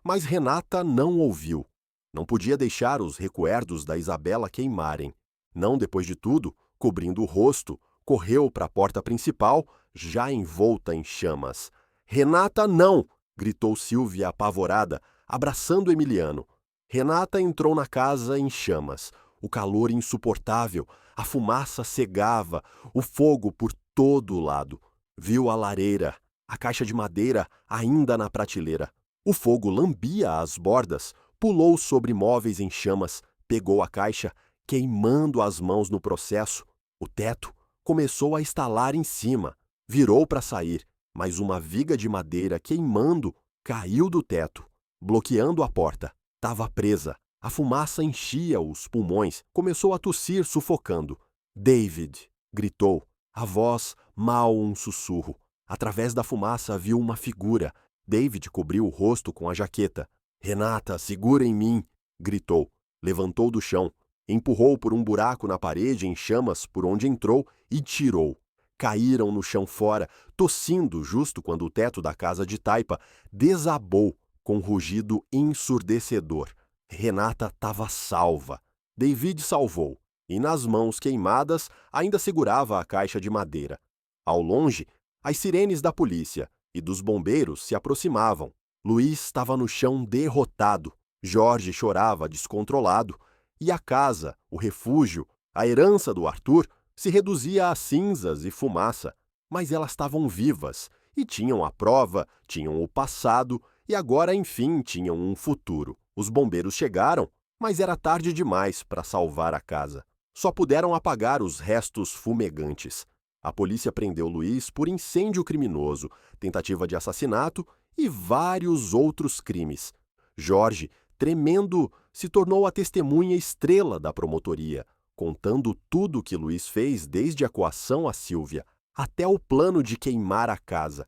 S1: Mas Renata não ouviu. Não podia deixar os recuerdos da Isabela queimarem. Não depois de tudo, cobrindo o rosto, correu para a porta principal, já envolta em chamas. Renata, não! Gritou Sílvia apavorada, abraçando Emiliano. Renata entrou na casa em chamas. O calor insuportável, a fumaça cegava, o fogo por todo o lado. Viu a lareira, a caixa de madeira ainda na prateleira. O fogo lambia as bordas, pulou sobre móveis em chamas, pegou a caixa queimando as mãos no processo. O teto começou a estalar em cima, virou para sair, mas uma viga de madeira queimando caiu do teto, bloqueando a porta. Estava presa. A fumaça enchia os pulmões, começou a tossir, sufocando. David! Gritou, a voz mal um sussurro. Através da fumaça viu uma figura. David cobriu o rosto com a jaqueta. Renata, segura em mim! Gritou. Levantou do chão, empurrou por um buraco na parede em chamas por onde entrou e tirou. Caíram no chão fora, tossindo justo quando o teto da casa de taipa desabou com um rugido ensurdecedor. Renata estava salva. David salvou, e nas mãos queimadas ainda segurava a caixa de madeira. Ao longe, as sirenes da polícia e dos bombeiros se aproximavam. Luiz estava no chão derrotado. Jorge chorava descontrolado. E a casa, o refúgio, a herança do Arthur se reduzia a cinzas e fumaça. Mas elas estavam vivas e tinham a prova, tinham o passado e agora, enfim, tinham um futuro. Os bombeiros chegaram, mas era tarde demais para salvar a casa. Só puderam apagar os restos fumegantes. A polícia prendeu Luiz por incêndio criminoso, tentativa de assassinato e vários outros crimes. Jorge, tremendo, se tornou a testemunha estrela da promotoria, contando tudo que Luiz fez desde a coação a Sílvia até o plano de queimar a casa.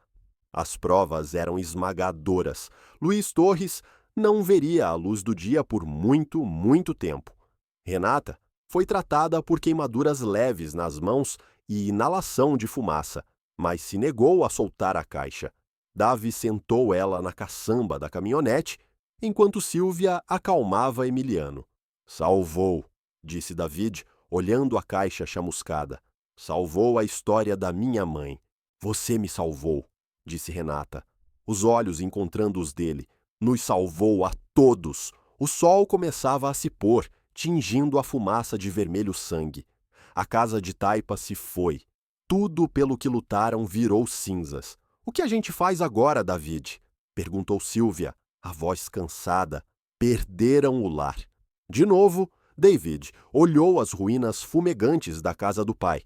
S1: As provas eram esmagadoras. Luiz Torres não veria a luz do dia por muito, muito tempo. Renata foi tratada por queimaduras leves nas mãos e inalação de fumaça, mas se negou a soltar a caixa. Davi sentou ela na caçamba da caminhonete, enquanto Sílvia acalmava Emiliano. Salvou, disse David, olhando a caixa chamuscada. Salvou a história da minha mãe. Você me salvou, disse Renata, os olhos encontrando os dele. Nos salvou a todos. O sol começava a se pôr, tingindo a fumaça de vermelho sangue. A casa de taipa se foi. Tudo pelo que lutaram virou cinzas. O que a gente faz agora, David? Perguntou Sílvia, a voz cansada. Perderam o lar. De novo, David olhou as ruínas fumegantes da casa do pai.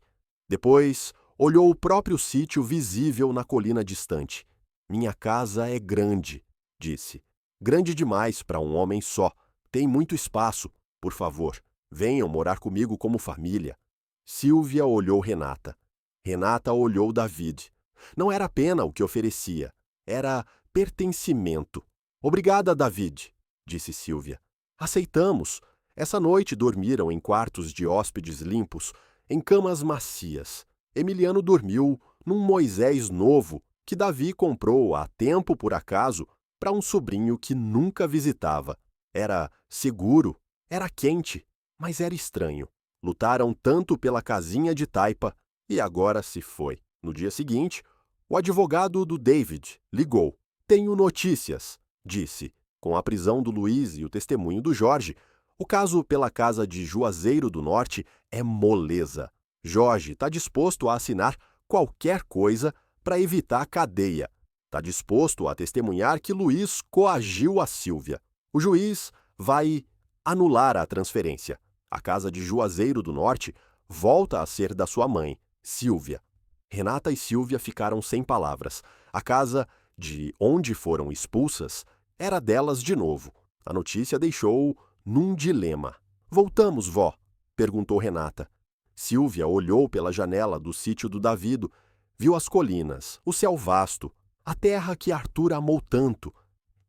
S1: Depois, olhou o próprio sítio visível na colina distante. Minha casa é grande, disse. Grande demais para um homem só. Tem muito espaço. Por favor, venham morar comigo como família. Sílvia olhou Renata. Renata olhou David. Não era pena o que oferecia. Era pertencimento. Obrigada, David, disse Sílvia. Aceitamos. Essa noite dormiram em quartos de hóspedes limpos, em camas macias. Emiliano dormiu num Moisés novo que Davi comprou há tempo por acaso para um sobrinho que nunca visitava. Era seguro, era quente, mas era estranho. Lutaram tanto pela casinha de taipa e agora se foi. No dia seguinte, o advogado do David ligou. Tenho notícias, disse. Com a prisão do Luiz e o testemunho do Jorge, o caso pela casa de Juazeiro do Norte é moleza. Jorge está disposto a assinar qualquer coisa para evitar a cadeia. Está disposto a testemunhar que Luiz coagiu a Sílvia. O juiz vai anular a transferência. A casa de Juazeiro do Norte volta a ser da sua mãe, Sílvia. Renata e Sílvia ficaram sem palavras. A casa de onde foram expulsas era delas de novo. A notícia deixou num dilema. Voltamos, vó? Perguntou Renata. Sílvia olhou pela janela do sítio do Davido, viu as colinas, o céu vasto, a terra que Arthur amou tanto.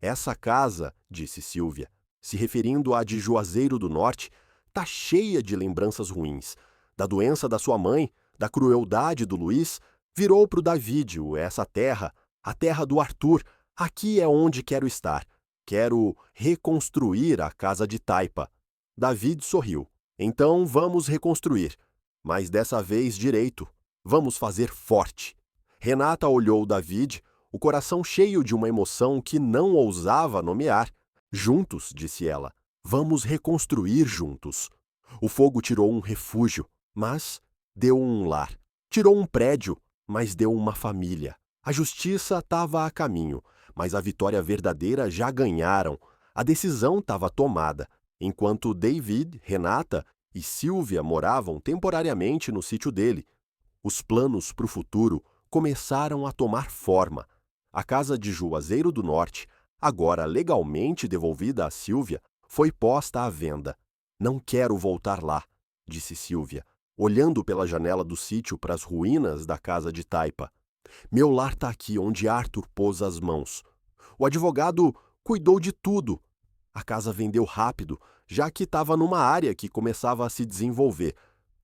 S1: Essa casa, disse Sílvia, se referindo à de Juazeiro do Norte, tá cheia de lembranças ruins. Da doença da sua mãe, da crueldade do Luiz, virou para o Davídio essa terra, a terra do Arthur. Aqui é onde quero estar. Quero reconstruir a casa de taipa. David sorriu. Então vamos reconstruir. Mas dessa vez direito. Vamos fazer forte. Renata olhou David, o coração cheio de uma emoção que não ousava nomear. Juntos, disse ela, vamos reconstruir juntos. O fogo tirou um refúgio, mas deu um lar. Tirou um prédio, mas deu uma família. A justiça estava a caminho, mas a vitória verdadeira já ganharam. A decisão estava tomada, enquanto David, Renata e Sílvia moravam temporariamente no sítio dele. Os planos para o futuro começaram a tomar forma. A casa de Juazeiro do Norte, agora legalmente devolvida a Sílvia, foi posta à venda. Não quero voltar lá, disse Sílvia, olhando pela janela do sítio para as ruínas da casa de Taipa. Meu lar está aqui onde Arthur pôs as mãos. O advogado cuidou de tudo. A casa vendeu rápido, já que estava numa área que começava a se desenvolver.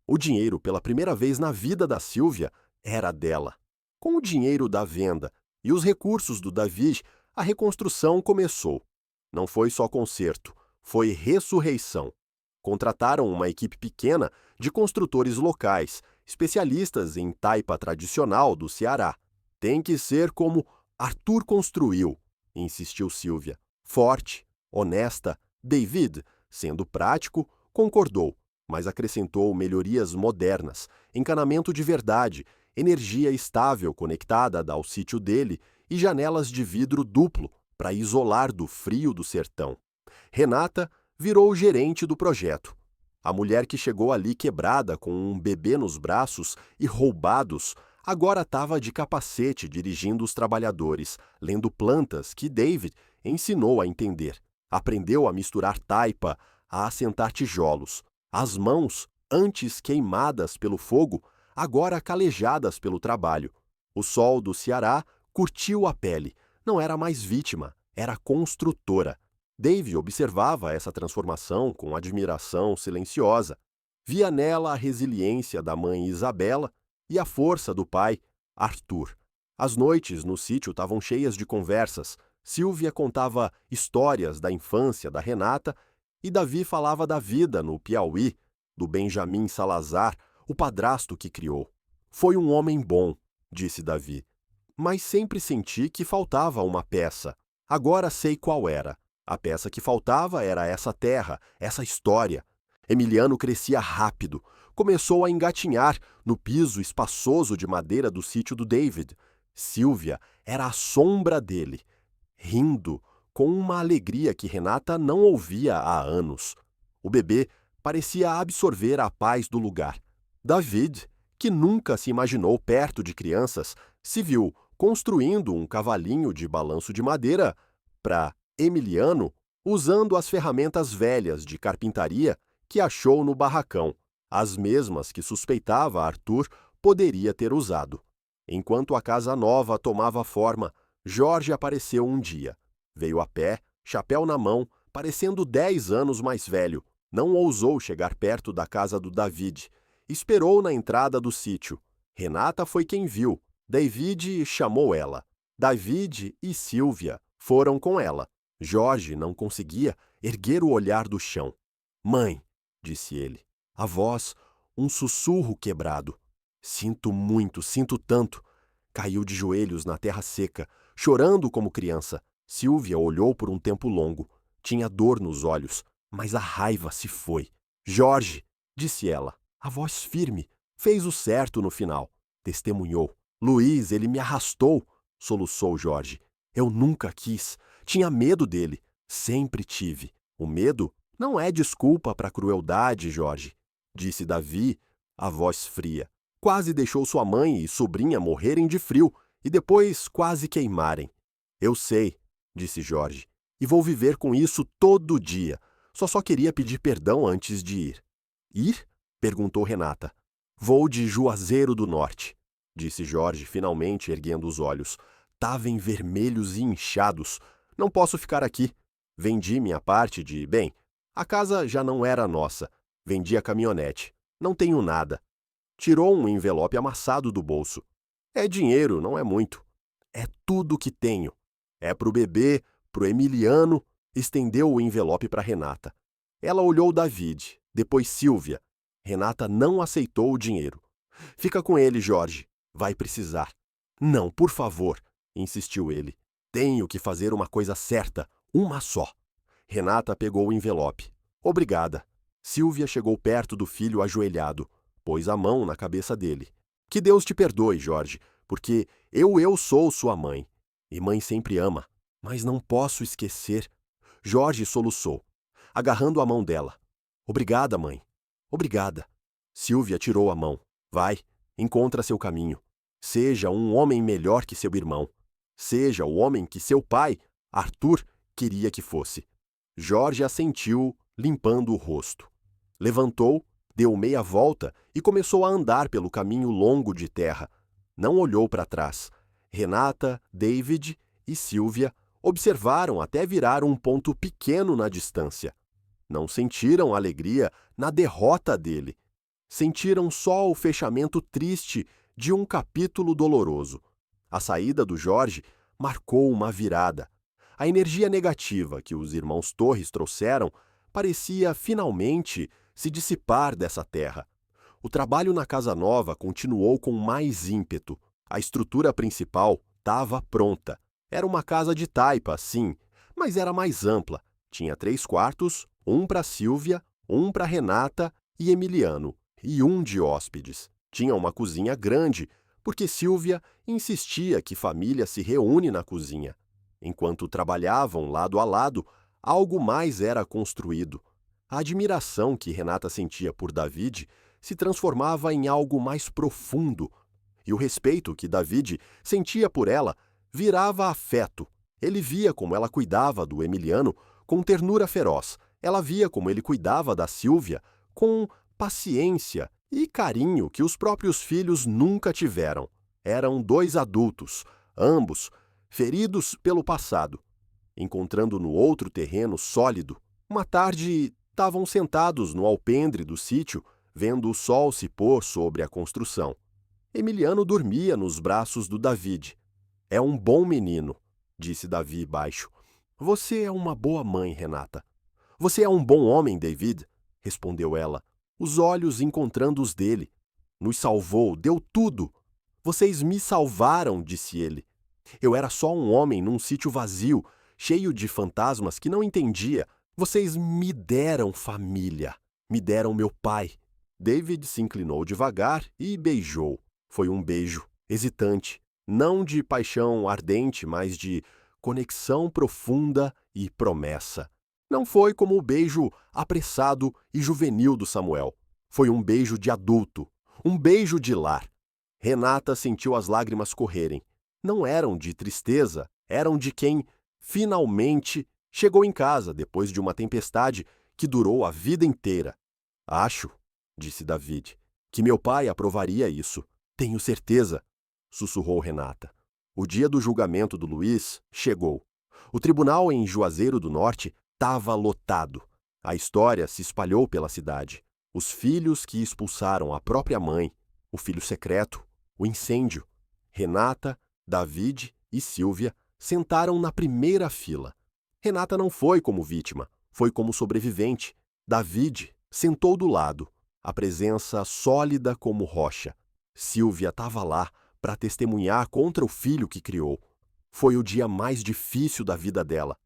S1: O dinheiro, pela primeira vez na vida da Sílvia, era dela. Com o dinheiro da venda e os recursos do David, a reconstrução começou. Não foi só conserto, foi ressurreição. Contrataram uma equipe pequena de construtores locais, especialistas em taipa tradicional do Ceará. Tem que ser como Arthur construiu, insistiu Sílvia. Forte, honesta, David, sendo prático, concordou, mas acrescentou melhorias modernas, encanamento de verdade, energia estável conectada ao sítio dele e janelas de vidro duplo para isolar do frio do sertão. Renata virou gerente do projeto. A mulher que chegou ali quebrada com um bebê nos braços e roubados, agora estava de capacete dirigindo os trabalhadores, lendo plantas que David ensinou a entender. Aprendeu a misturar taipa, a assentar tijolos. As mãos, antes queimadas pelo fogo, agora calejadas pelo trabalho. O sol do Ceará curtiu a pele. Não era mais vítima, era construtora. Dave observava essa transformação com admiração silenciosa. Via nela a resiliência da mãe Isabela e a força do pai, Arthur. As noites no sítio estavam cheias de conversas. Sílvia contava histórias da infância da Renata e Davi falava da vida no Piauí, do Benjamin Salazar, o padrasto que criou. Foi um homem bom, disse Davi. Mas sempre senti que faltava uma peça. Agora sei qual era. A peça que faltava era essa terra, essa história. Emiliano crescia rápido. Começou a engatinhar no piso espaçoso de madeira do sítio do David. Sílvia era a sombra dele, rindo com uma alegria que Renata não ouvia há anos. O bebê parecia absorver a paz do lugar. David, que nunca se imaginou perto de crianças, se viu construindo um cavalinho de balanço de madeira para Emiliano, usando as ferramentas velhas de carpintaria que achou no barracão, as mesmas que suspeitava Arthur poderia ter usado. Enquanto a casa nova tomava forma, Jorge apareceu um dia. Veio a pé, chapéu na mão, parecendo 10 anos mais velho. Não ousou chegar perto da casa do David. Esperou na entrada do sítio. Renata foi quem viu. David chamou ela. David e Sílvia foram com ela. Jorge não conseguia erguer o olhar do chão. Mãe, disse ele. A voz, um sussurro quebrado. Sinto muito, sinto tanto. Caiu de joelhos na terra seca, chorando como criança. Sílvia olhou por um tempo longo. Tinha dor nos olhos, mas a raiva se foi. Jorge, disse ela, a voz firme, fez o certo no final. Testemunhou. Luiz, ele me arrastou, soluçou Jorge. Eu nunca quis. Tinha medo dele. Sempre tive. O medo não é desculpa para a crueldade, Jorge, disse Davi, a voz fria. Quase deixou sua mãe e sobrinha morrerem de frio e depois quase queimarem. Eu sei, disse Jorge, e vou viver com isso todo dia. Só queria pedir perdão antes de ir. Ir? Perguntou Renata. Vou de Juazeiro do Norte, disse Jorge, finalmente erguendo os olhos. Estavam vermelhos e inchados. Não posso ficar aqui. Vendi minha parte de... Bem, a casa já não era nossa. Vendi a caminhonete. Não tenho nada. Tirou um envelope amassado do bolso. É dinheiro, não é muito. É tudo que tenho. É pro bebê, pro Emiliano. Estendeu o envelope para Renata. Ela olhou David, depois Sílvia. Renata não aceitou o dinheiro. Fica com ele, Jorge. Vai precisar. Não, por favor, insistiu ele. Tenho que fazer uma coisa certa, uma só. Renata pegou o envelope. Obrigada. Sílvia chegou perto do filho ajoelhado. Pôs a mão na cabeça dele. Que Deus te perdoe, Jorge, porque eu sou sua mãe. E mãe sempre ama. Mas não posso esquecer. Jorge soluçou, agarrando a mão dela. Obrigada, mãe. Obrigada. Sílvia tirou a mão. Vai, encontra seu caminho. Seja um homem melhor que seu irmão. Seja o homem que seu pai, Arthur, queria que fosse. Jorge assentiu, limpando o rosto. Levantou, deu meia volta e começou a andar pelo caminho longo de terra. Não olhou para trás. Renata, David e Sílvia observaram até virar um ponto pequeno na distância. Não sentiram alegria na derrota dele. Sentiram só o fechamento triste de um capítulo doloroso. A saída do Jorge marcou uma virada. A energia negativa que os irmãos Torres trouxeram parecia finalmente se dissipar dessa terra. O trabalho na casa nova continuou com mais ímpeto. A estrutura principal estava pronta. Era uma casa de taipa, sim, mas era mais ampla. Tinha 3 quartos, um para Sílvia, um para Renata e Emiliano, e um de hóspedes. Tinha uma cozinha grande, porque Sílvia insistia que família se reúne na cozinha. Enquanto trabalhavam lado a lado, algo mais era construído. A admiração que Renata sentia por David se transformava em algo mais profundo, e o respeito que David sentia por ela virava afeto. Ele via como ela cuidava do Emiliano com ternura feroz. Ela via como ele cuidava da Sílvia com paciência e carinho que os próprios filhos nunca tiveram. Eram 2 adultos, ambos feridos pelo passado. Encontrando no outro terreno sólido, uma tarde estavam sentados no alpendre do sítio, vendo o sol se pôr sobre a construção. Emiliano dormia nos braços do David. É um bom menino, disse Davi baixo. Você é uma boa mãe, Renata. Você é um bom homem, David, respondeu ela, os olhos encontrando os dele. Nos salvou, deu tudo. Vocês me salvaram, disse ele. Eu era só um homem num sítio vazio, cheio de fantasmas que não entendia. Vocês me deram família, me deram meu pai. David se inclinou devagar e beijou. Foi um beijo hesitante, não de paixão ardente, mas de conexão profunda e promessa. Não foi como o beijo apressado e juvenil do Samuel. Foi um beijo de adulto, um beijo de lar. Renata sentiu as lágrimas correrem. Não eram de tristeza, eram de quem finalmente chegou em casa depois de uma tempestade que durou a vida inteira. Acho, disse David, que meu pai aprovaria isso. Tenho certeza, sussurrou Renata. O dia do julgamento do Luiz chegou. O tribunal em Juazeiro do Norte estava lotado. A história se espalhou pela cidade. Os filhos que expulsaram a própria mãe, o filho secreto, o incêndio. Renata, David e Sílvia sentaram na primeira fila. Renata não foi como vítima, foi como sobrevivente. David sentou do lado, a presença sólida como rocha. Sílvia estava lá para testemunhar contra o filho que criou. Foi o dia mais difícil da vida dela.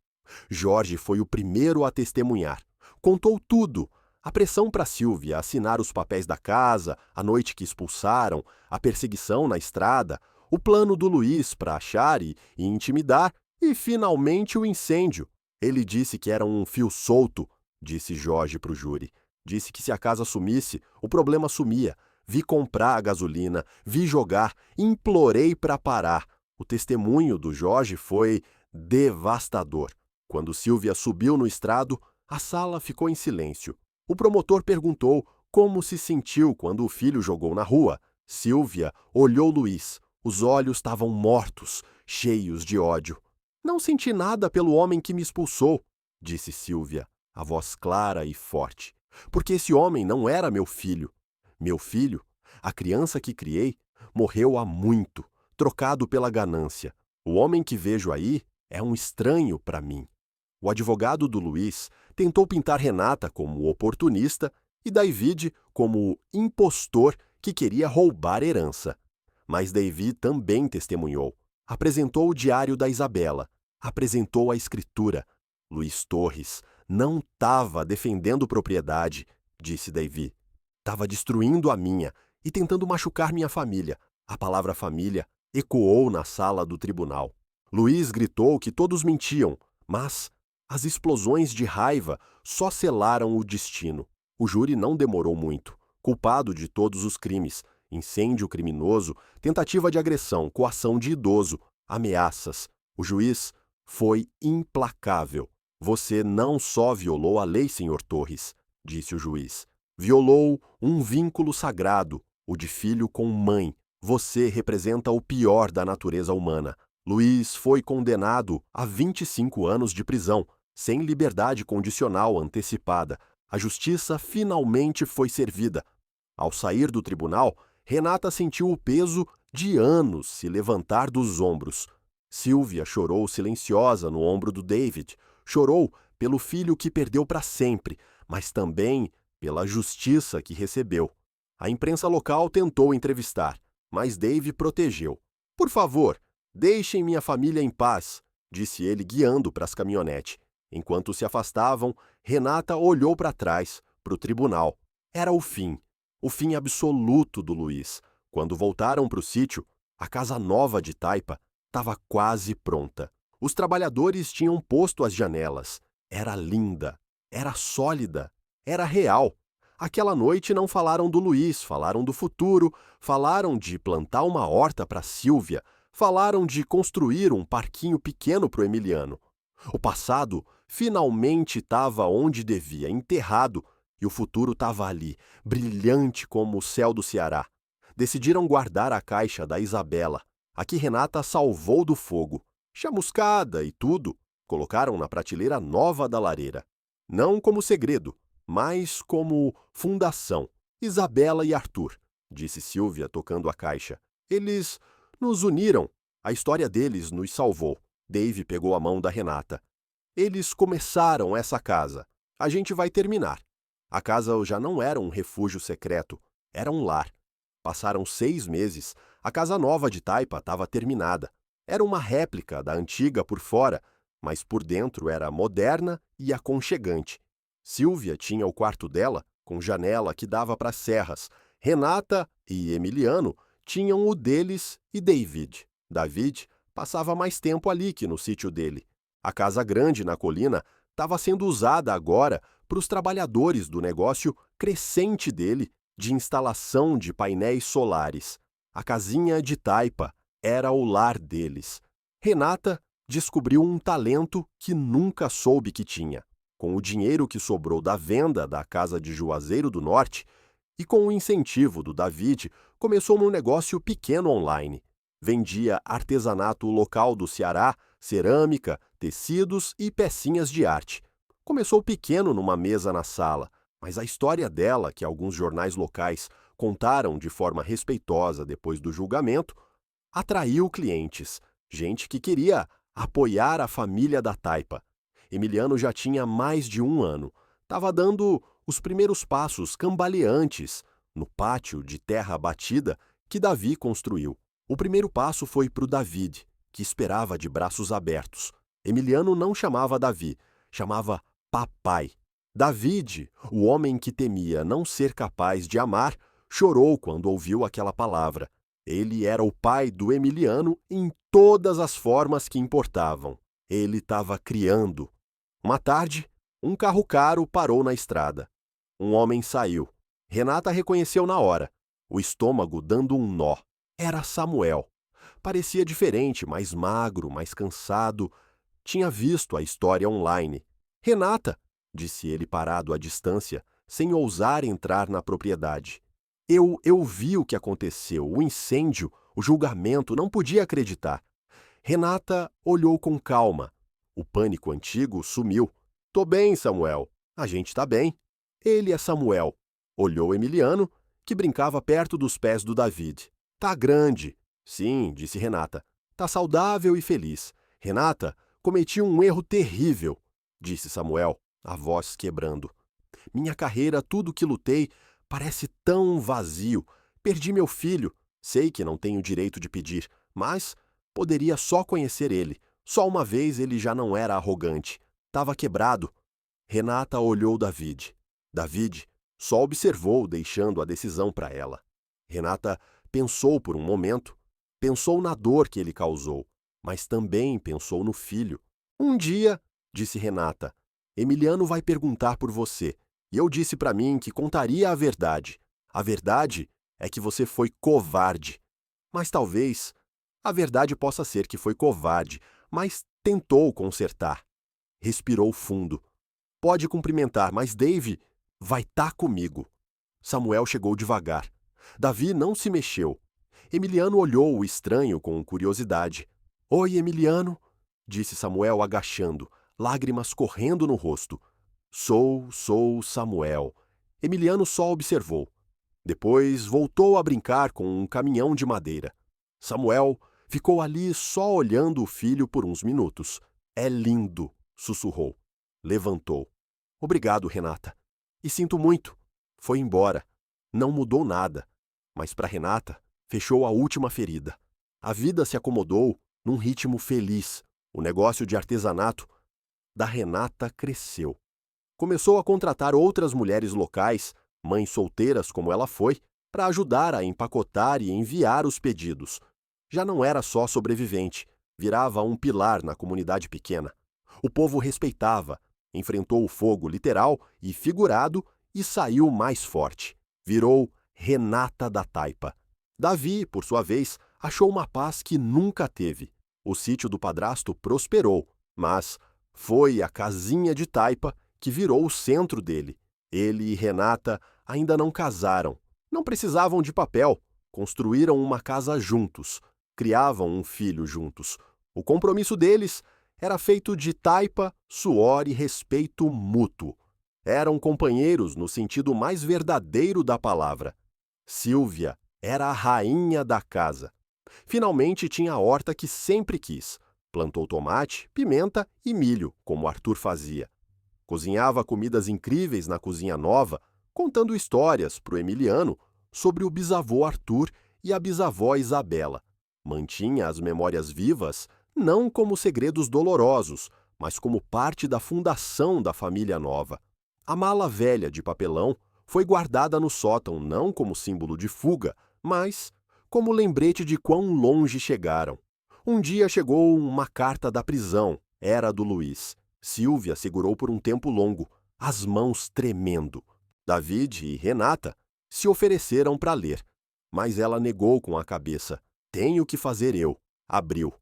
S1: Jorge foi o primeiro a testemunhar. Contou tudo. A pressão para Sílvia assinar os papéis da casa, a noite que expulsaram, a perseguição na estrada, o plano do Luiz para achar e intimidar, e finalmente o incêndio. Ele disse que era um fio solto, disse Jorge para o júri. Disse que se a casa sumisse, o problema sumia. Vi comprar a gasolina, vi jogar, implorei para parar. O testemunho do Jorge foi devastador. Quando Sílvia subiu no estrado, a sala ficou em silêncio. O promotor perguntou como se sentiu quando o filho jogou na rua. Sílvia olhou Luiz. Os olhos estavam mortos, cheios de ódio. Não senti nada pelo homem que me expulsou, disse Sílvia, a voz clara e forte. Porque esse homem não era meu filho. Meu filho, a criança que criei, morreu há muito, trocado pela ganância. O homem que vejo aí é um estranho para mim. O advogado do Luiz tentou pintar Renata como oportunista e David como impostor que queria roubar herança. Mas David também testemunhou. Apresentou o diário da Isabela. Apresentou a escritura. Luiz Torres não estava defendendo propriedade, disse David. Estava destruindo a minha e tentando machucar minha família. A palavra família ecoou na sala do tribunal. Luiz gritou que todos mentiam, mas as explosões de raiva só selaram o destino. O júri não demorou muito. Culpado de todos os crimes: incêndio criminoso, tentativa de agressão, coação de idoso, ameaças. O juiz foi implacável. Você não só violou a lei, Sr. Torres, disse o juiz. Violou um vínculo sagrado, o de filho com mãe. Você representa o pior da natureza humana. Luiz foi condenado a 25 anos de prisão, sem liberdade condicional antecipada. A justiça finalmente foi servida. Ao sair do tribunal, Renata sentiu o peso de anos se levantar dos ombros. Silvia chorou silenciosa no ombro do David. Chorou pelo filho que perdeu para sempre, mas também pela justiça que recebeu. A imprensa local tentou entrevistar, mas Dave protegeu. Por favor, deixem minha família em paz, disse ele guiando para as caminhonetes. Enquanto se afastavam, Renata olhou para trás, para o tribunal. Era o fim absoluto do Luiz. Quando voltaram para o sítio, a casa nova de Taipa estava quase pronta. Os trabalhadores tinham posto as janelas. Era linda, era sólida, era real. Aquela noite não falaram do Luiz, falaram do futuro, falaram de plantar uma horta para Silvia, falaram de construir um parquinho pequeno para o Emiliano. O passado finalmente estava onde devia, enterrado, e o futuro estava ali, brilhante como o céu do Ceará. Decidiram guardar a caixa da Isabela, a que Renata salvou do fogo. Chamuscada e tudo, colocaram na prateleira nova da lareira. Não como segredo, mas como fundação. Isabela e Arthur, disse Silvia tocando a caixa. Eles nos uniram. A história deles nos salvou. Dave pegou a mão da Renata. Eles começaram essa casa. A gente vai terminar. A casa já não era um refúgio secreto, era um lar. Passaram 6 meses, a casa nova de Taipa estava terminada. Era uma réplica da antiga por fora, mas por dentro era moderna e aconchegante. Silvia tinha o quarto dela, com janela que dava para as serras. Renata e Emiliano tinham o deles e David. David passava mais tempo ali que no sítio dele. A casa grande na colina estava sendo usada agora para os trabalhadores do negócio crescente dele de instalação de painéis solares. A casinha de Taipa era o lar deles. Renata descobriu um talento que nunca soube que tinha. Com o dinheiro que sobrou da venda da casa de Juazeiro do Norte e com o incentivo do David, começou num negócio pequeno online. Vendia artesanato local do Ceará, cerâmica, tecidos e pecinhas de arte. Começou pequeno numa mesa na sala, mas a história dela, que alguns jornais locais contaram de forma respeitosa depois do julgamento, atraiu clientes, gente que queria apoiar a família da Taipa. Emiliano já tinha mais de 1 ano, estava dando os primeiros passos cambaleantes no pátio de terra batida que Davi construiu. O primeiro passo foi para o David, que esperava de braços abertos. Emiliano não chamava Davi, chamava Papai. David, o homem que temia não ser capaz de amar, chorou quando ouviu aquela palavra. Ele era o pai do Emiliano em todas as formas que importavam. Ele estava criando. Uma tarde, um carro caro parou na estrada. Um homem saiu. Renata reconheceu na hora, o estômago dando um nó. Era Samuel. Parecia diferente, mais magro, mais cansado. Tinha visto a história online. Renata, disse ele parado à distância, sem ousar entrar na propriedade. Eu vi o que aconteceu, o incêndio, o julgamento, não podia acreditar. Renata olhou com calma. O pânico antigo sumiu. Tô bem, Samuel. A gente tá bem. Ele é Samuel. Olhou Emiliano, que brincava perto dos pés do David. Tá grande. Sim, disse Renata. Tá saudável e feliz. Renata, cometi um erro terrível, disse Samuel, a voz quebrando. Minha carreira, tudo que lutei, parece tão vazio. Perdi meu filho. Sei que não tenho direito de pedir, mas poderia só conhecer ele. Só uma vez ele já não era arrogante. Tava quebrado. Renata olhou David. David só observou, deixando a decisão para ela. Renata pensou por um momento, pensou na dor que ele causou, mas também pensou no filho. Um dia, disse Renata, Emiliano vai perguntar por você. E eu disse para mim que contaria a verdade. A verdade é que você foi covarde. Mas talvez a verdade possa ser que foi covarde, mas tentou consertar. Respirou fundo. Pode cumprimentar, mas Dave vai estar comigo. Samuel chegou devagar. Davi não se mexeu. Emiliano olhou o estranho com curiosidade. Oi, Emiliano, disse Samuel agachando, lágrimas correndo no rosto. Sou Samuel. Emiliano só observou. Depois voltou a brincar com um caminhão de madeira. Samuel ficou ali só olhando o filho por uns minutos. É lindo, sussurrou. Levantou. Obrigado, Renata. E sinto muito. Foi embora. Não mudou nada. Mas para Renata, fechou a última ferida. A vida se acomodou num ritmo feliz. O negócio de artesanato da Renata cresceu. Começou a contratar outras mulheres locais, mães solteiras como ela foi, para ajudar a empacotar e enviar os pedidos. Já não era só sobrevivente, virava um pilar na comunidade pequena. O povo respeitava, enfrentou o fogo literal e figurado e saiu mais forte. Virou Renata da Taipa. Davi, por sua vez, achou uma paz que nunca teve. O sítio do padrasto prosperou, mas foi a casinha de taipa que virou o centro dele. Ele e Renata ainda não casaram. Não precisavam de papel. Construíram uma casa juntos. Criavam um filho juntos. O compromisso deles era feito de taipa, suor e respeito mútuo. Eram companheiros no sentido mais verdadeiro da palavra. Sílvia era a rainha da casa. Finalmente tinha a horta que sempre quis. Plantou tomate, pimenta e milho, como Arthur fazia. Cozinhava comidas incríveis na cozinha nova, contando histórias para o Emiliano sobre o bisavô Arthur e a bisavó Isabela. Mantinha as memórias vivas, não como segredos dolorosos, mas como parte da fundação da família nova. A mala velha de papelão foi guardada no sótão não como símbolo de fuga, mas como lembrete de quão longe chegaram. Um dia chegou uma carta da prisão, era do Luiz. Sílvia segurou por um tempo longo, as mãos tremendo. David e Renata se ofereceram para ler, mas ela negou com a cabeça. Tenho que fazer eu. Abriu.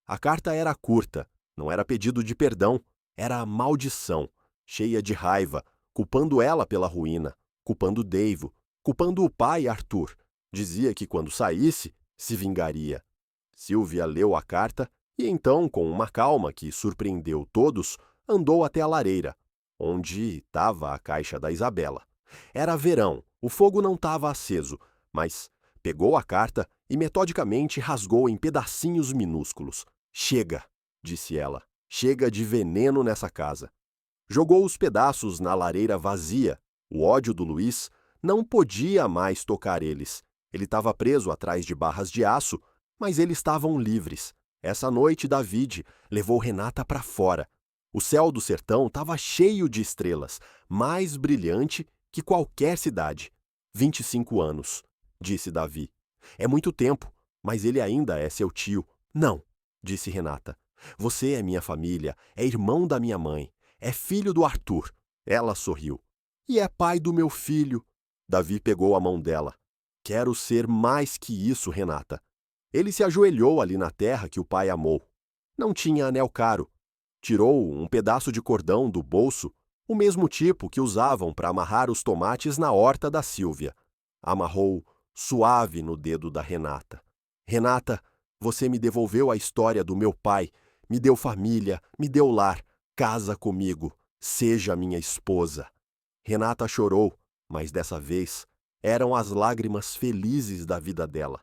S1: A carta era curta, não era pedido de perdão, era maldição, cheia de raiva, culpando ela pela ruína, culpando Deivo, culpando o pai Arthur. Dizia que quando saísse, se vingaria. Sílvia leu a carta e então, com uma calma que surpreendeu todos, andou até a lareira, onde estava a caixa da Isabela. Era verão, o fogo não estava aceso, mas pegou a carta e metodicamente rasgou em pedacinhos minúsculos. Chega, disse ela, chega de veneno nessa casa. Jogou os pedaços na lareira vazia. O ódio do Luiz não podia mais tocar eles. Ele estava preso atrás de barras de aço, mas eles estavam livres. Essa noite, David levou Renata para fora. O céu do sertão estava cheio de estrelas, mais brilhante que qualquer cidade. 25 anos, disse Davi. É muito tempo, mas ele ainda é seu tio. Não, disse Renata. Você é minha família, é irmão da minha mãe, é filho do Arthur. Ela sorriu. E é pai do meu filho. Davi pegou a mão dela. Quero ser mais que isso, Renata. Ele se ajoelhou ali na terra que o pai amou. Não tinha anel caro. Tirou um pedaço de cordão do bolso, o mesmo tipo que usavam para amarrar os tomates na horta da Sílvia. Amarrou suave no dedo da Renata. Renata, você me devolveu a história do meu pai, me deu família, me deu lar. Casa comigo, seja minha esposa. Renata chorou, mas dessa vez eram as lágrimas felizes da vida dela.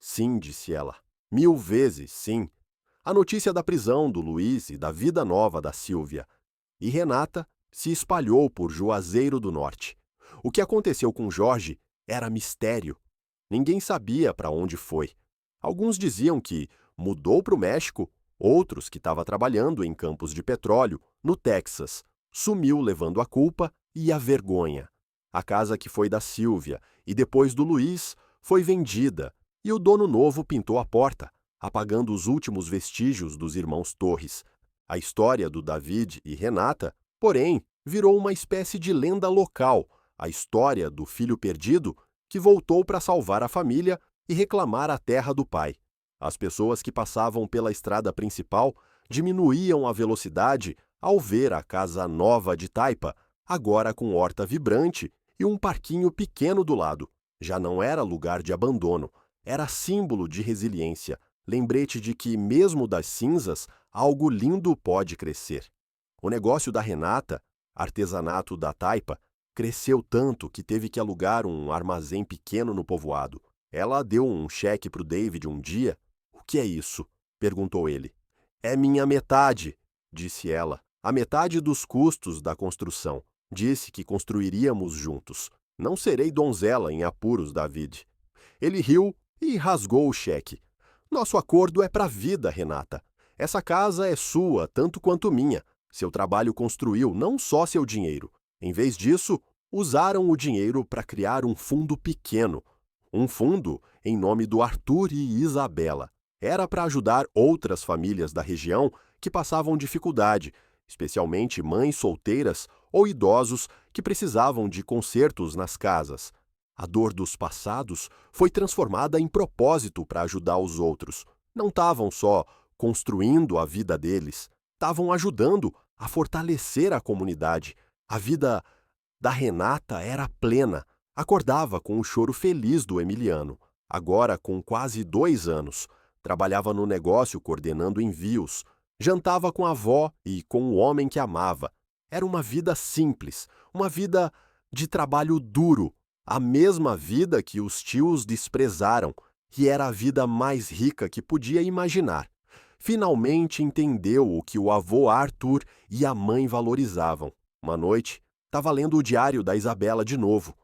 S1: Sim, disse ela, 1000 vezes sim. A notícia da prisão do Luiz e da vida nova da Sílvia. E Renata se espalhou por Juazeiro do Norte. O que aconteceu com Jorge era mistério. Ninguém sabia para onde foi. Alguns diziam que mudou para o México, outros que estava trabalhando em campos de petróleo, no Texas. Sumiu levando a culpa e a vergonha. A casa que foi da Sílvia e depois do Luiz foi vendida e o dono novo pintou a porta, apagando os últimos vestígios dos irmãos Torres. A história do David e Renata, porém, virou uma espécie de lenda local, a história do filho perdido que voltou para salvar a família e reclamar a terra do pai. As pessoas que passavam pela estrada principal diminuíam a velocidade ao ver a casa nova de Taipa, agora com horta vibrante e um parquinho pequeno do lado. Já não era lugar de abandono, era símbolo de resiliência, lembrete de que, mesmo das cinzas, algo lindo pode crescer. O negócio da Renata, artesanato da Taipa, cresceu tanto que teve que alugar um armazém pequeno no povoado. Ela deu um cheque para o David um dia. "O que é isso?" perguntou ele. "É minha metade", disse ela. "A metade dos custos da construção. Disse que construiríamos juntos. Não serei donzela em apuros, David." Ele riu e rasgou o cheque. "Nosso acordo é para a vida, Renata. Essa casa é sua tanto quanto minha. Seu trabalho construiu, não só seu dinheiro. Em vez disso, usaram o dinheiro para criar um fundo pequeno. Um fundo em nome do Arthur e Isabela. Era para ajudar outras famílias da região que passavam dificuldade, especialmente mães solteiras ou idosos que precisavam de consertos nas casas. A dor dos passados foi transformada em propósito para ajudar os outros. Não estavam só construindo a vida deles, estavam ajudando a fortalecer a comunidade. A vida da Renata era plena. Acordava com o choro feliz do Emiliano. Agora, com quase 2 anos, trabalhava no negócio coordenando envios. Jantava com a avó e com o homem que amava. Era uma vida simples, uma vida de trabalho duro, a mesma vida que os tios desprezaram, e era a vida mais rica que podia imaginar. Finalmente entendeu o que o avô Arthur e a mãe valorizavam. Uma noite, estava lendo o diário da Isabela de novo.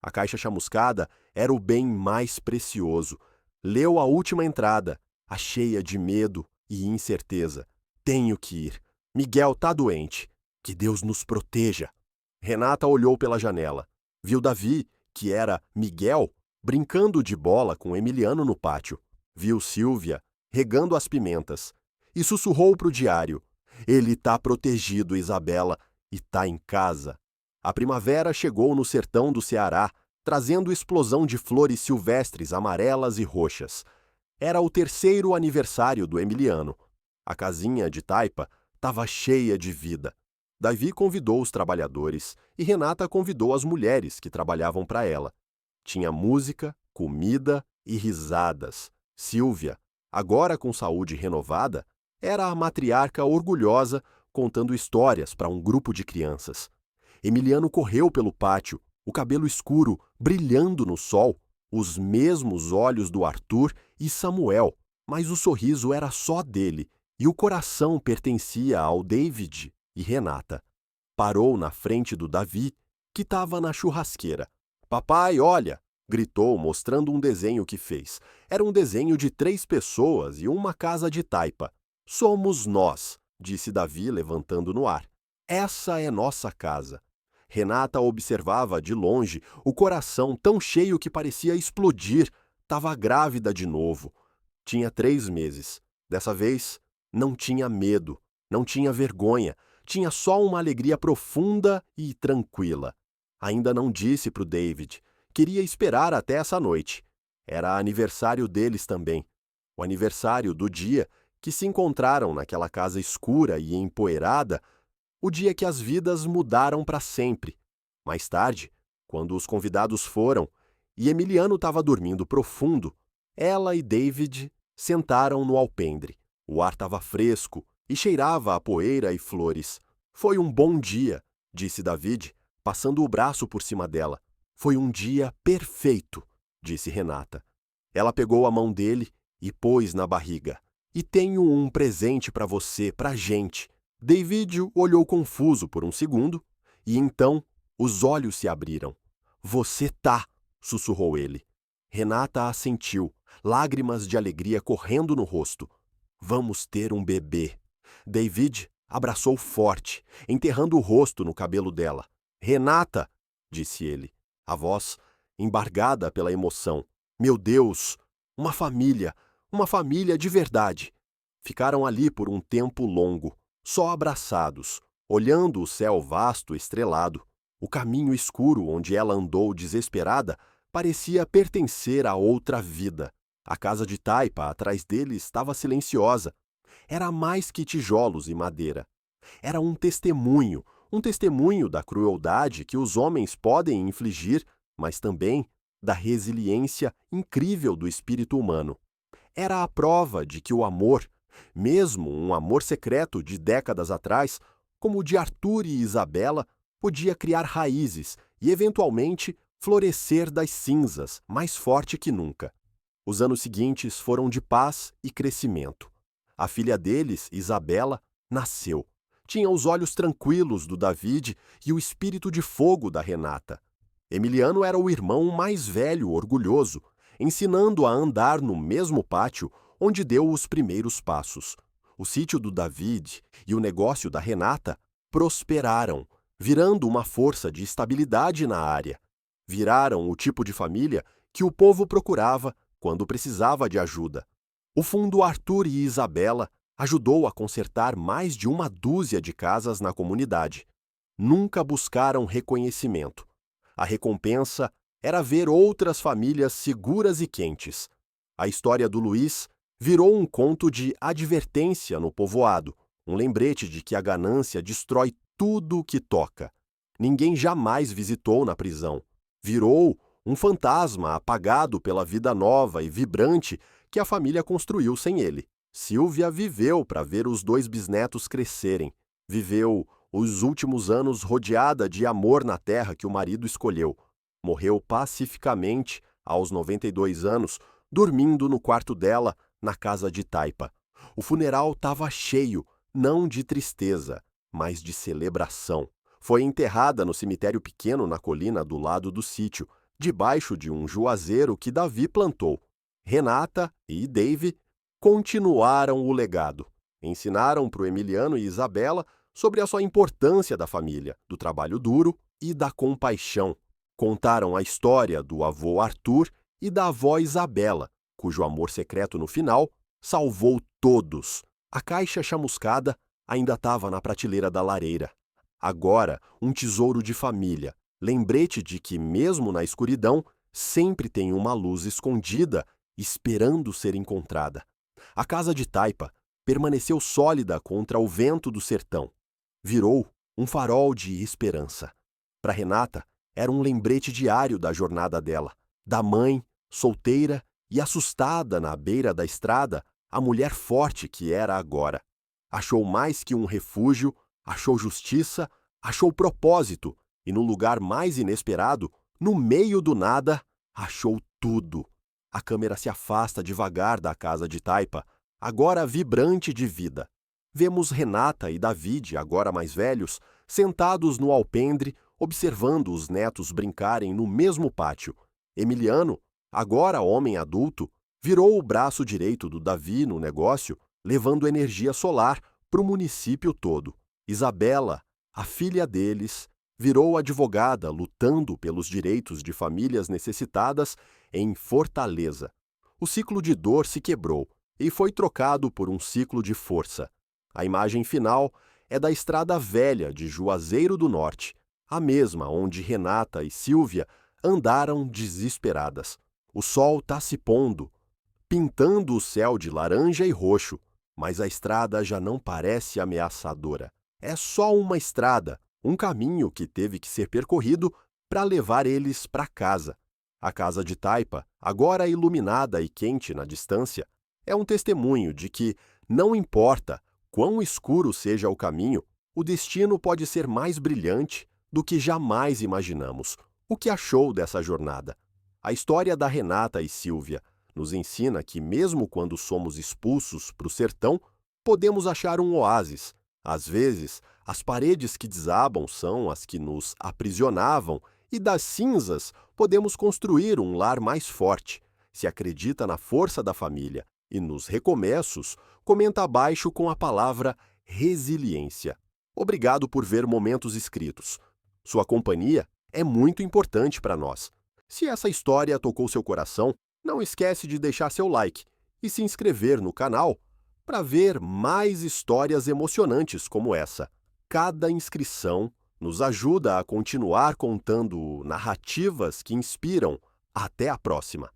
S1: A caixa chamuscada era o bem mais precioso. Leu a última entrada, a cheia de medo e incerteza. "Tenho que ir. Miguel tá doente. Que Deus nos proteja." Renata olhou pela janela. Viu Davi, que era Miguel, brincando de bola com Emiliano no pátio. Viu Silvia regando as pimentas e sussurrou para o diário: "Ele tá protegido, Isabela, e tá em casa." A primavera chegou no sertão do Ceará, trazendo explosão de flores silvestres amarelas e roxas. Era o 3º aniversário do Emiliano. A casinha de Taipa estava cheia de vida. Davi convidou os trabalhadores e Renata convidou as mulheres que trabalhavam para ela. Tinha música, comida e risadas. Silvia, agora com saúde renovada, era a matriarca orgulhosa contando histórias para um grupo de crianças. Emiliano correu pelo pátio, o cabelo escuro brilhando no sol, os mesmos olhos do Arthur e Samuel, mas o sorriso era só dele e o coração pertencia ao David e Renata. Parou na frente do Davi, que estava na churrasqueira. "Papai, olha!" gritou, mostrando um desenho que fez. Era um desenho de 3 pessoas e uma casa de Taipa. "Somos nós", disse Davi, levantando no ar. "Essa é nossa casa." Renata observava de longe, o coração tão cheio que parecia explodir. Estava grávida de novo. Tinha 3 meses. Dessa vez, não tinha medo, não tinha vergonha, tinha só uma alegria profunda e tranquila. Ainda não disse para o David. Queria esperar até essa noite. Era aniversário deles também. O aniversário do dia que se encontraram naquela casa escura e empoeirada, o dia que as vidas mudaram para sempre. Mais tarde, quando os convidados foram e Emiliano estava dormindo profundo, ela e David sentaram no alpendre. O ar estava fresco e cheirava a poeira e flores. "Foi um bom dia", disse David, passando o braço por cima dela. "Foi um dia perfeito", disse Renata. Ela pegou a mão dele e pôs na barriga. "E tenho um presente para você, pra gente." David olhou confuso por um segundo e então os olhos se abriram. "Você tá", sussurrou ele. Renata assentiu, lágrimas de alegria correndo no rosto. "Vamos ter um bebê." David abraçou forte, enterrando o rosto no cabelo dela. "Renata", disse ele, a voz embargada pela emoção. "Meu Deus, uma família de verdade." Ficaram ali por um tempo longo, só abraçados, olhando o céu vasto estrelado. O caminho escuro onde ela andou desesperada parecia pertencer a outra vida. A casa de taipa atrás dele estava silenciosa. Era mais que tijolos e madeira. Era um testemunho da crueldade que os homens podem infligir, mas também da resiliência incrível do espírito humano. Era a prova de que o amor, mesmo um amor secreto de décadas atrás, como o de Arthur e Isabela, podia criar raízes e, eventualmente, florescer das cinzas, mais forte que nunca. Os anos seguintes foram de paz e crescimento. A filha deles, Isabela, nasceu. Tinha os olhos tranquilos do David e o espírito de fogo da Renata. Emiliano era o irmão mais velho, orgulhoso, ensinando a andar no mesmo pátio onde deu os primeiros passos. O sítio do David e o negócio da Renata prosperaram, virando uma força de estabilidade na área. Viraram o tipo de família que o povo procurava quando precisava de ajuda. O fundo Arthur e Isabela ajudou a consertar mais de uma dúzia de casas na comunidade. Nunca buscaram reconhecimento. A recompensa era ver outras famílias seguras e quentes. A história do Luiz virou um conto de advertência no povoado, um lembrete de que a ganância destrói tudo o que toca. Ninguém jamais visitou na prisão. Virou um fantasma apagado pela vida nova e vibrante que a família construiu sem ele. Sílvia viveu para ver os 2 bisnetos crescerem. Viveu os últimos anos rodeada de amor na terra que o marido escolheu. Morreu pacificamente, aos 92 anos, dormindo no quarto dela, na casa de taipa. O funeral estava cheio, não de tristeza, mas de celebração. Foi enterrada no cemitério pequeno na colina do lado do sítio, debaixo de um juazeiro que Davi plantou. Renata e Dave continuaram o legado. Ensinaram para o Emiliano e Isabela sobre a sua importância da família, do trabalho duro e da compaixão. Contaram a história do avô Arthur e da avó Isabela, cujo amor secreto no final salvou todos. A caixa chamuscada ainda estava na prateleira da lareira. Agora, um tesouro de família, lembrete de que, mesmo na escuridão, sempre tem uma luz escondida esperando ser encontrada. A casa de taipa permaneceu sólida contra o vento do sertão. Virou um farol de esperança. Para Renata, era um lembrete diário da jornada dela, da mãe, solteira e assustada na beira da estrada, a mulher forte que era agora. Achou mais que um refúgio, achou justiça, achou propósito e, no lugar mais inesperado, no meio do nada, achou tudo. A câmera se afasta devagar da casa de taipa, agora vibrante de vida. Vemos Renata e David, agora mais velhos, sentados no alpendre, observando os netos brincarem no mesmo pátio. Emiliano, agora homem adulto, virou o braço direito do Davi no negócio, levando energia solar para o município todo. Isabela, a filha deles, virou advogada lutando pelos direitos de famílias necessitadas em Fortaleza. O ciclo de dor se quebrou e foi trocado por um ciclo de força. A imagem final é da Estrada Velha de Juazeiro do Norte, a mesma onde Renata e Sílvia andaram desesperadas. O sol está se pondo, pintando o céu de laranja e roxo, mas a estrada já não parece ameaçadora. É só uma estrada, um caminho que teve que ser percorrido para levar eles para casa. A casa de taipa, agora iluminada e quente na distância, é um testemunho de que, não importa quão escuro seja o caminho, o destino pode ser mais brilhante do que jamais imaginamos. O que achou dessa jornada? A história da Renata e Sílvia nos ensina que, mesmo quando somos expulsos para o sertão, podemos achar um oásis. Às vezes, as paredes que desabam são as que nos aprisionavam e das cinzas podemos construir um lar mais forte. Se acredita na força da família e nos recomeços, comenta abaixo com a palavra resiliência. Obrigado por ver Momentos Escritos. Sua companhia é muito importante para nós. Se essa história tocou seu coração, não esquece de deixar seu like e se inscrever no canal para ver mais histórias emocionantes como essa. Cada inscrição nos ajuda a continuar contando narrativas que inspiram. Até a próxima!